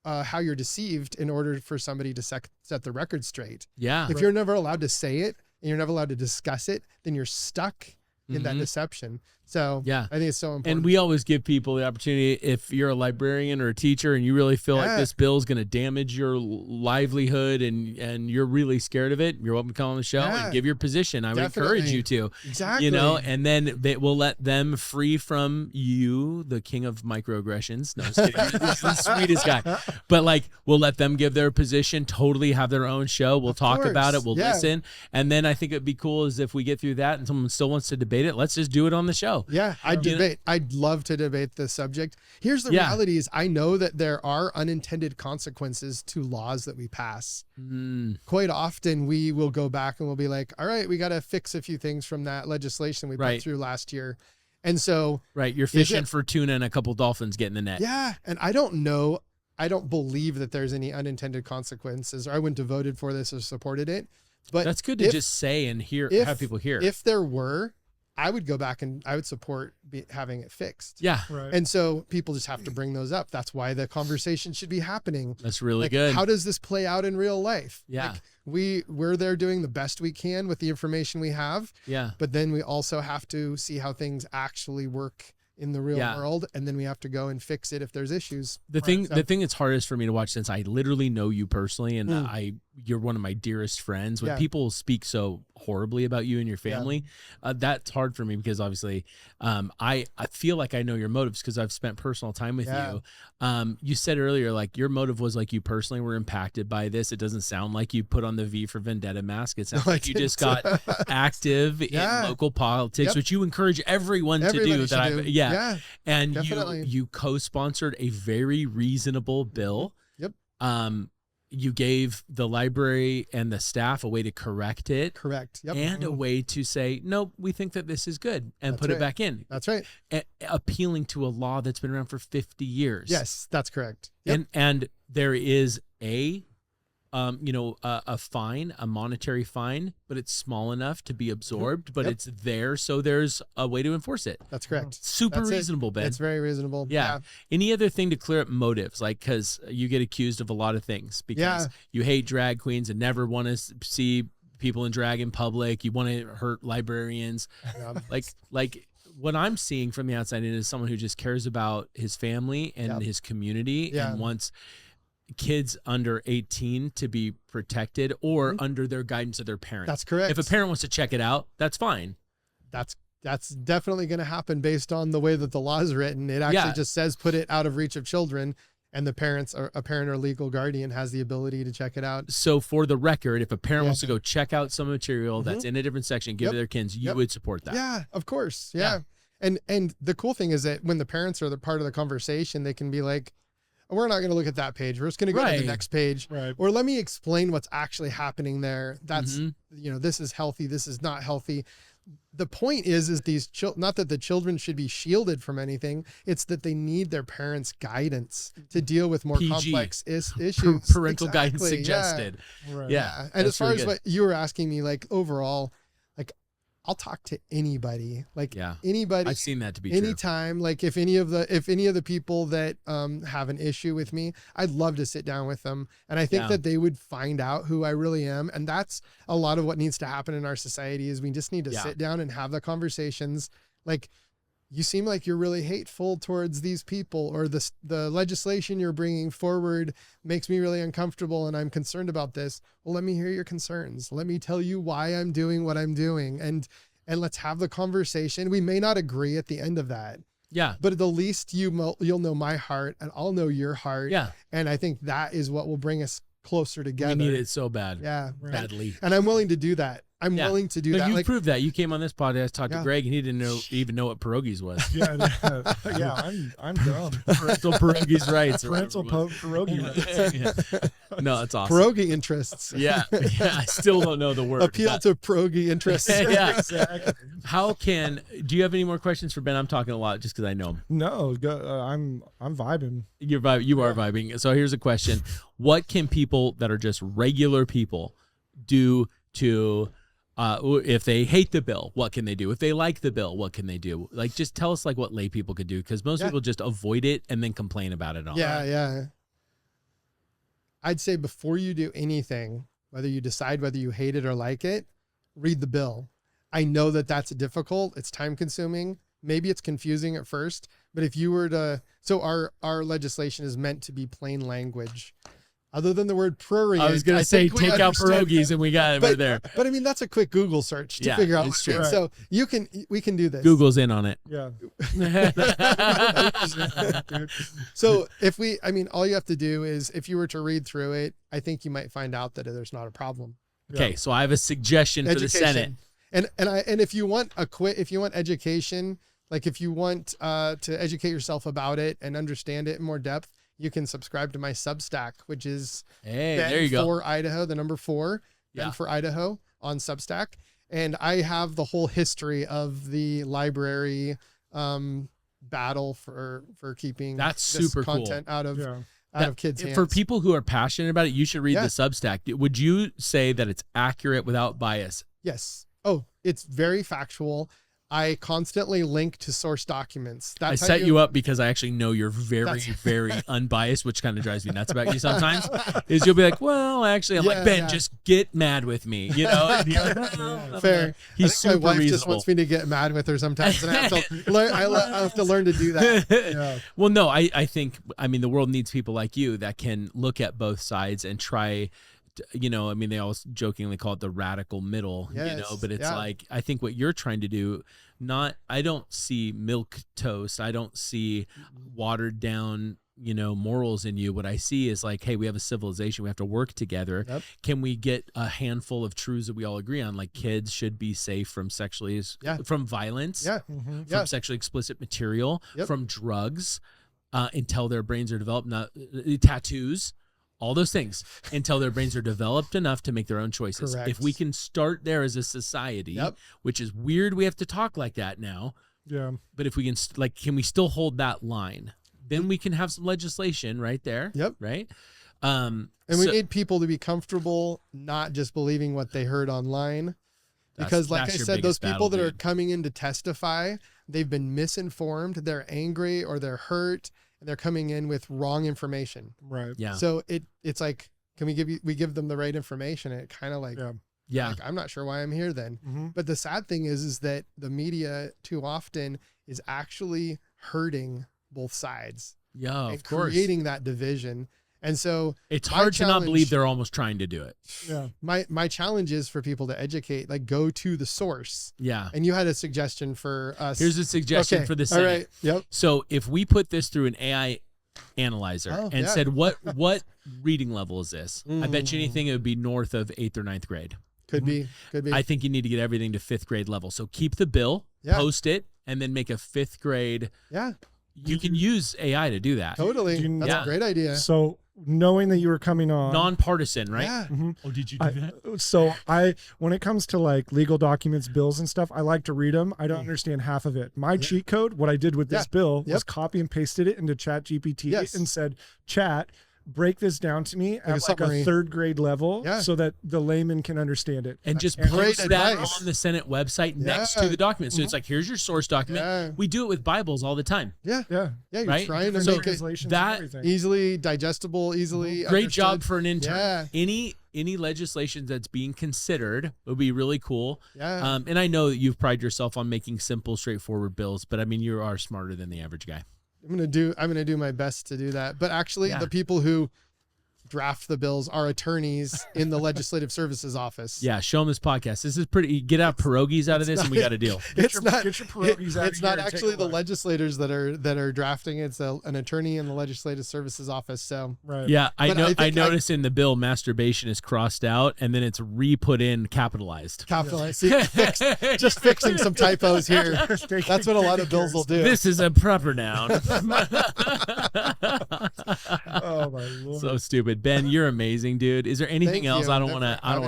how you're deceived in order for somebody to set the record straight. Yeah. If you're never allowed to say it and you're never allowed to discuss it, then you're stuck in that Mhm. deception. So Yeah. I think it's so important. And we always give people the opportunity, if you're a librarian or a teacher and you really feel like Yeah. this bill is going to damage your livelihood and you're really scared of it, you're welcome to come on the show Yeah. and give your position. I would encourage Definitely. you to, Exactly. you know, and then we'll let them free from you, the king of microaggressions. No, just kidding. He's the sweetest guy. But like, we'll let them give their position, totally have their own show. We'll talk about it. course. We'll Yeah. listen. And then I think it'd be cool is if we get through that and someone still wants to debate it, let's just do it on the show. Yeah, I'd You know- debate. I'd love to debate the subject. Here's the Yeah. reality is I know that there are unintended consequences to laws that we pass. Mm, Quite often we will go back and we'll be like, all right, we got to fix a few things from that legislation we Right. put through last year. And so, right. You're Is fishing it- for tuna and a couple dolphins get in the net. yeah. And I don't know. I don't believe that there's any unintended consequences, or I wouldn't have voted for this or supported it. But That's good to if- just say and hear, if- have people hear. if there were, I would go back and I would support having it fixed. yeah, Right. And so people just have to bring those up. That's why the conversation should be happening. that's really Like, good. how does this play out in real life? Yeah. Like, we're there doing the best we can with the information we have, yeah. but then we also have to see how things actually work in the real Yeah. world, and then we have to go and fix it if there's issues. The thing, So- the thing that's hardest for me to watch, since I literally know you personally, and you're one of my dearest friends. When Yeah. people speak so horribly about you and your family, that's hard for me because obviously, I feel like I know your motives because I've spent personal time with Yeah. you. You said earlier, like your motive was like you personally were impacted by this. It doesn't sound like you put on the V for Vendetta mask. It sounds No, I like you didn't. just got active Yeah. in local politics, Yep. which you encourage everyone to Everybody do. should That do. yeah. And Definitely. you co-sponsored a very reasonable bill. Yep. You gave the library and the staff a way to correct it Correct. Yep. and a way to say, nope, we think that this is good and That's put it right. back in. That's right. Appealing to a law that's been around for 50 years. Yes, that's correct. Yep. And there is a fine, a monetary fine, but it's small enough to be absorbed, but Yep. it's there. So there's a way to enforce it. That's correct. Super That's it. reasonable, Ben. It's very reasonable. Yeah. Any other thing to clear up motives? Like, because you get accused of a lot of things because Yeah. you hate drag queens and never want to see people in drag in public. You want to hurt librarians. Yeah. Like what I'm seeing from the outside in is someone who just cares about his family and Yep. his community Yeah. and wants kids under 18 to be protected or Mhm. under their guidance of their parents. That's correct. If a parent wants to check it out, that's fine. That's definitely going to happen based on the way that the law is written. It actually Yeah. just says put it out of reach of children, and the parents or a parent or legal guardian has the ability to check it out. So for the record, if a parent Yeah. wants to go check out some material that's in a different section, give Yep. it to their kids, you Yep. would support that. Yeah, of course. Yeah. Yeah. And the cool thing is that when the parents are the part of the conversation, they can be like, we're not going to look at that page. We're just going to go to Right. the next page. Right. Or let me explain what's actually happening there. That's, Mhm. this is healthy. This is not healthy. The point is these not that the children should be shielded from anything. It's that they need their parents' guidance to deal with more PG. complex issues. Parental guidance Exactly, yeah. suggested. Right. Yeah. And that's as far really as good. what you were asking me, like overall, like I'll talk to anybody, like Yeah. anybody, I've seen that to be true. anytime. Like if any of the people that have an issue with me, I'd love to sit down with them. And I think Yeah. that they would find out who I really am. And that's a lot of what needs to happen in our society is we just need to Yeah. sit down and have the conversations. Like, you seem like you're really hateful towards these people, or the legislation you're bringing forward makes me really uncomfortable and I'm concerned about this. Well, let me hear your concerns. Let me tell you why I'm doing what I'm doing. And let's have the conversation. We may not agree at the end of that, Yeah. but at the least you'll know my heart and I'll know your heart. Yeah. And I think that is what will bring us closer together. We need it so bad. Yeah. Right. Badly. And I'm willing to do that. I'm Yeah. willing to do No, that. you Like, proved that. You came on this podcast, talked to Yeah. Greg, and he didn't even know what pierogies was. Yeah. I'm dumb. Parental pierogies rights. or Parental whatever it pierogi. was. Yeah. No, that's awesome. pierogi interests. Yeah. I still don't know the word. Appeal but- to pierogi interests. Yeah. Exactly. Do you have any more questions for Ben? I'm talking a lot just because I know him. No, I'm vibing. You are vibing. So here's a question. What can people that are just regular people do to If they hate the bill, what can they do? If they like the bill, what can they do? Like, just tell us like what lay people could do, because most people just avoid it and then complain about it all. Yeah. I'd say before you do anything, whether you decide whether you hate it or like it, read the bill. I know that that's difficult. It's time consuming. Maybe it's confusing at first, but if you were to, so our legislation is meant to be plain language. Other than the word prurient, I was going to say, take out pierogies and we got it right there. But I mean, that's a quick Google search to figure out what's true. So we can do this. Google's in on it. Yeah. So all you have to do is, if you were to read through it, I think you might find out that there's not a problem. Okay. So I have a suggestion for the Senate. And if you want education, like if you want to educate yourself about it and understand it in more depth, you can subscribe to my Substack, which is there you go. for Idaho, the number 4, Ben for Idaho on Substack. And I have the whole history of the library battle for keeping that's super content cool. out of kids' hands. For people who are passionate about it, you should read the Substack. Would you say that it's accurate without bias? Yes. Oh, it's very factual. I constantly link to source documents. I set you up because I actually know you're very unbiased, which kind of drives me nuts about you sometimes. Is you'll be like, well, actually, I'm like, Ben, just get mad with me, you know? And you're like, no, fair. He's super my wife reasonable. just wants me to get mad with her sometimes, and I have to learn to do that. Well, no, I think the world needs people like you that can look at both sides and try. They always jokingly call it the radical middle, but it's like, I think what you're trying to do, I don't see milk toast. I don't see watered down, morals in you. What I see is like, hey, we have a civilization. We have to work together. Yep. Can we get a handful of truths that we all agree on? Like, kids should be safe from from violence, from sexually explicit material, from drugs, until their brains are developed, not tattoos. All those things until their brains are developed enough to make their own choices. Correct. If we can start there as a society, which is weird, we have to talk like that now. Yeah. But if we can, can we still hold that line? Then we can have some legislation right there. Yep. Right. And we need people to be comfortable, not just believing what they heard online. Because like I said, those people that are coming in to testify, they've been misinformed, they're angry or they're hurt. And they're coming in with wrong information. Right. Yeah. So it's like, can we give them the right information? And it kind of like, I'm not sure why I'm here then. Mm-hmm. But the sad thing is that the media too often is actually hurting both sides. Yeah, and of course. Creating that division. And so it's hard to not believe they're almost trying to do it. Yeah. My challenge is for people to educate, like go to the source. Yeah. And you had a suggestion for us. Here's a suggestion for the Senate. All right. Yep. So if we put this through an AI analyzer and said, what reading level is this? I bet you anything it would be north of 8th or 9th grade. Could be. I think you need to get everything to 5th grade level. So keep the bill, post it, and then make a 5th grade. Yeah. You can use AI to do that. Totally. That's a great idea. So knowing that you were coming on nonpartisan, right? Yeah. Mm-hmm. Oh, did you do that? So when it comes to like legal documents, bills and stuff, I like to read them. I don't understand half of it. My cheat code, what I did with this bill was copy and pasted it into Chat GPT and said, Chat, break this down to me at like a 3rd grade level so that the layman can understand it. And just post that on the Senate website next to the document. So it's like, here's your source document. Yeah. We do it with Bibles all the time. Yeah. You're trying to make it that easily digestible, easily great understood. job for an intern. Yeah. Any legislation that's being considered would be really cool. Yeah. And I know that you've prided yourself on making simple, straightforward bills, but you are smarter than the average guy. I'm gonna do my best to do that. But actually, the people who draft the bills are attorneys in the Legislative Services Office. Yeah, show them this podcast. This is pretty. Get out pierogies out of this, and we got a deal. It's not actually the legislators that are drafting. It's an attorney in the Legislative Services Office. So yeah, I noticed in the bill, masturbation is crossed out, and then it's re-put in capitalized. See, just fixing some typos here. That's what a lot of bills will do. This is a proper noun. Oh my Lord. So stupid. Ben, you're amazing, dude. Is there anything else? I don't want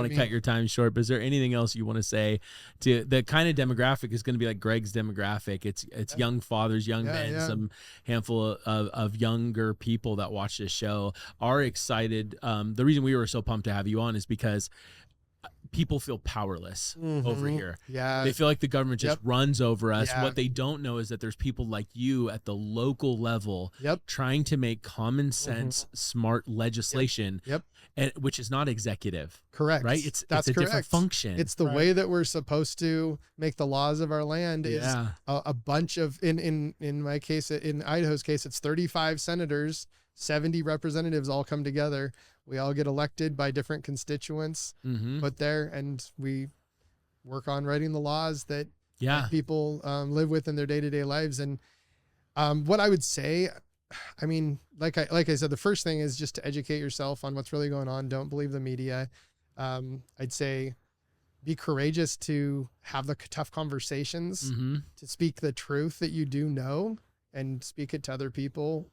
to cut your time short, but is there anything else you want to say to the kind of demographic is going to be like Greg's demographic? It's young fathers, young men, some handful of younger people that watch this show are excited. The reason we were so pumped to have you on is because people feel powerless over here. Yeah. They feel like the government just runs over us. Yeah. What they don't know is that there's people like you at the local level trying to make common sense, smart legislation, and which is not executive. Correct. Right? It's That's a correct. different function. It's the way that we're supposed to make the laws of our land is a bunch of, in my case, in Idaho's case, it's 35 senators, 70 representatives all come together. We all get elected by different constituents, put there, and we work on writing the laws that people live with in their day-to-day lives. And what I would say, I mean, like I said, the first thing is just to educate yourself on what's really going on. Don't believe the media. I'd say be courageous to have the tough conversations, to speak the truth that you do know and speak it to other people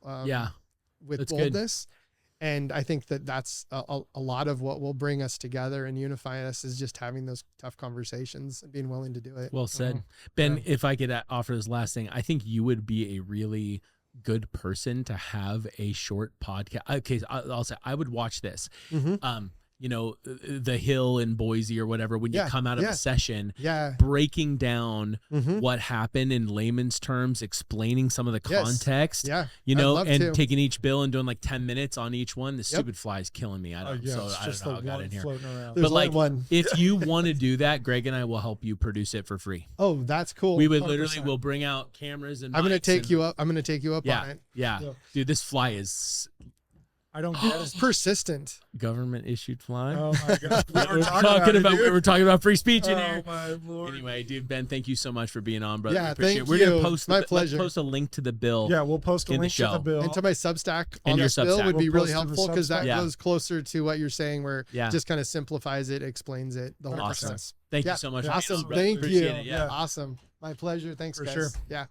with that's boldness. Good. And I think that that's a lot of what will bring us together and unify us is just having those tough conversations and being willing to do it. Well said. Ben, if I could offer this last thing, I think you would be a really good person to have a short podcast. Okay, I'll say I would watch this. You know, the Hill in Boise or whatever, when you come out of a session, breaking down what happened in layman's terms, explaining some of the context, you know, and taking each bill and doing like 10 minutes on each one. The stupid fly is killing me. I don't know how it got in here. But like, if you want to do that, Greg and I will help you produce it for free. Oh, that's cool. We would literally, we'll bring out cameras and I'm going to take you up. I'm going to take you up on it. Yeah. Dude, this fly is... I don't get it. It's persistent. Government issued fly. Oh my God. We were talking about free speech in here. My Lord. Anyway, dude, Ben, thank you so much for being on, brother. Yeah, appreciate thank it. We're gonna you. post My pleasure. Let's post a link to the bill. Yeah, we'll post a link to the bill. And to my Substack In on your this bill Substack. would be We'll really post to the helpful because that Substack. goes closer to what you're saying, where it just kind of simplifies it, explains it, the whole process. Thank you so much. Awesome. For being on, brother. Thank Appreciate you. it. Awesome. My pleasure. Thanks, For guys. sure. Yeah.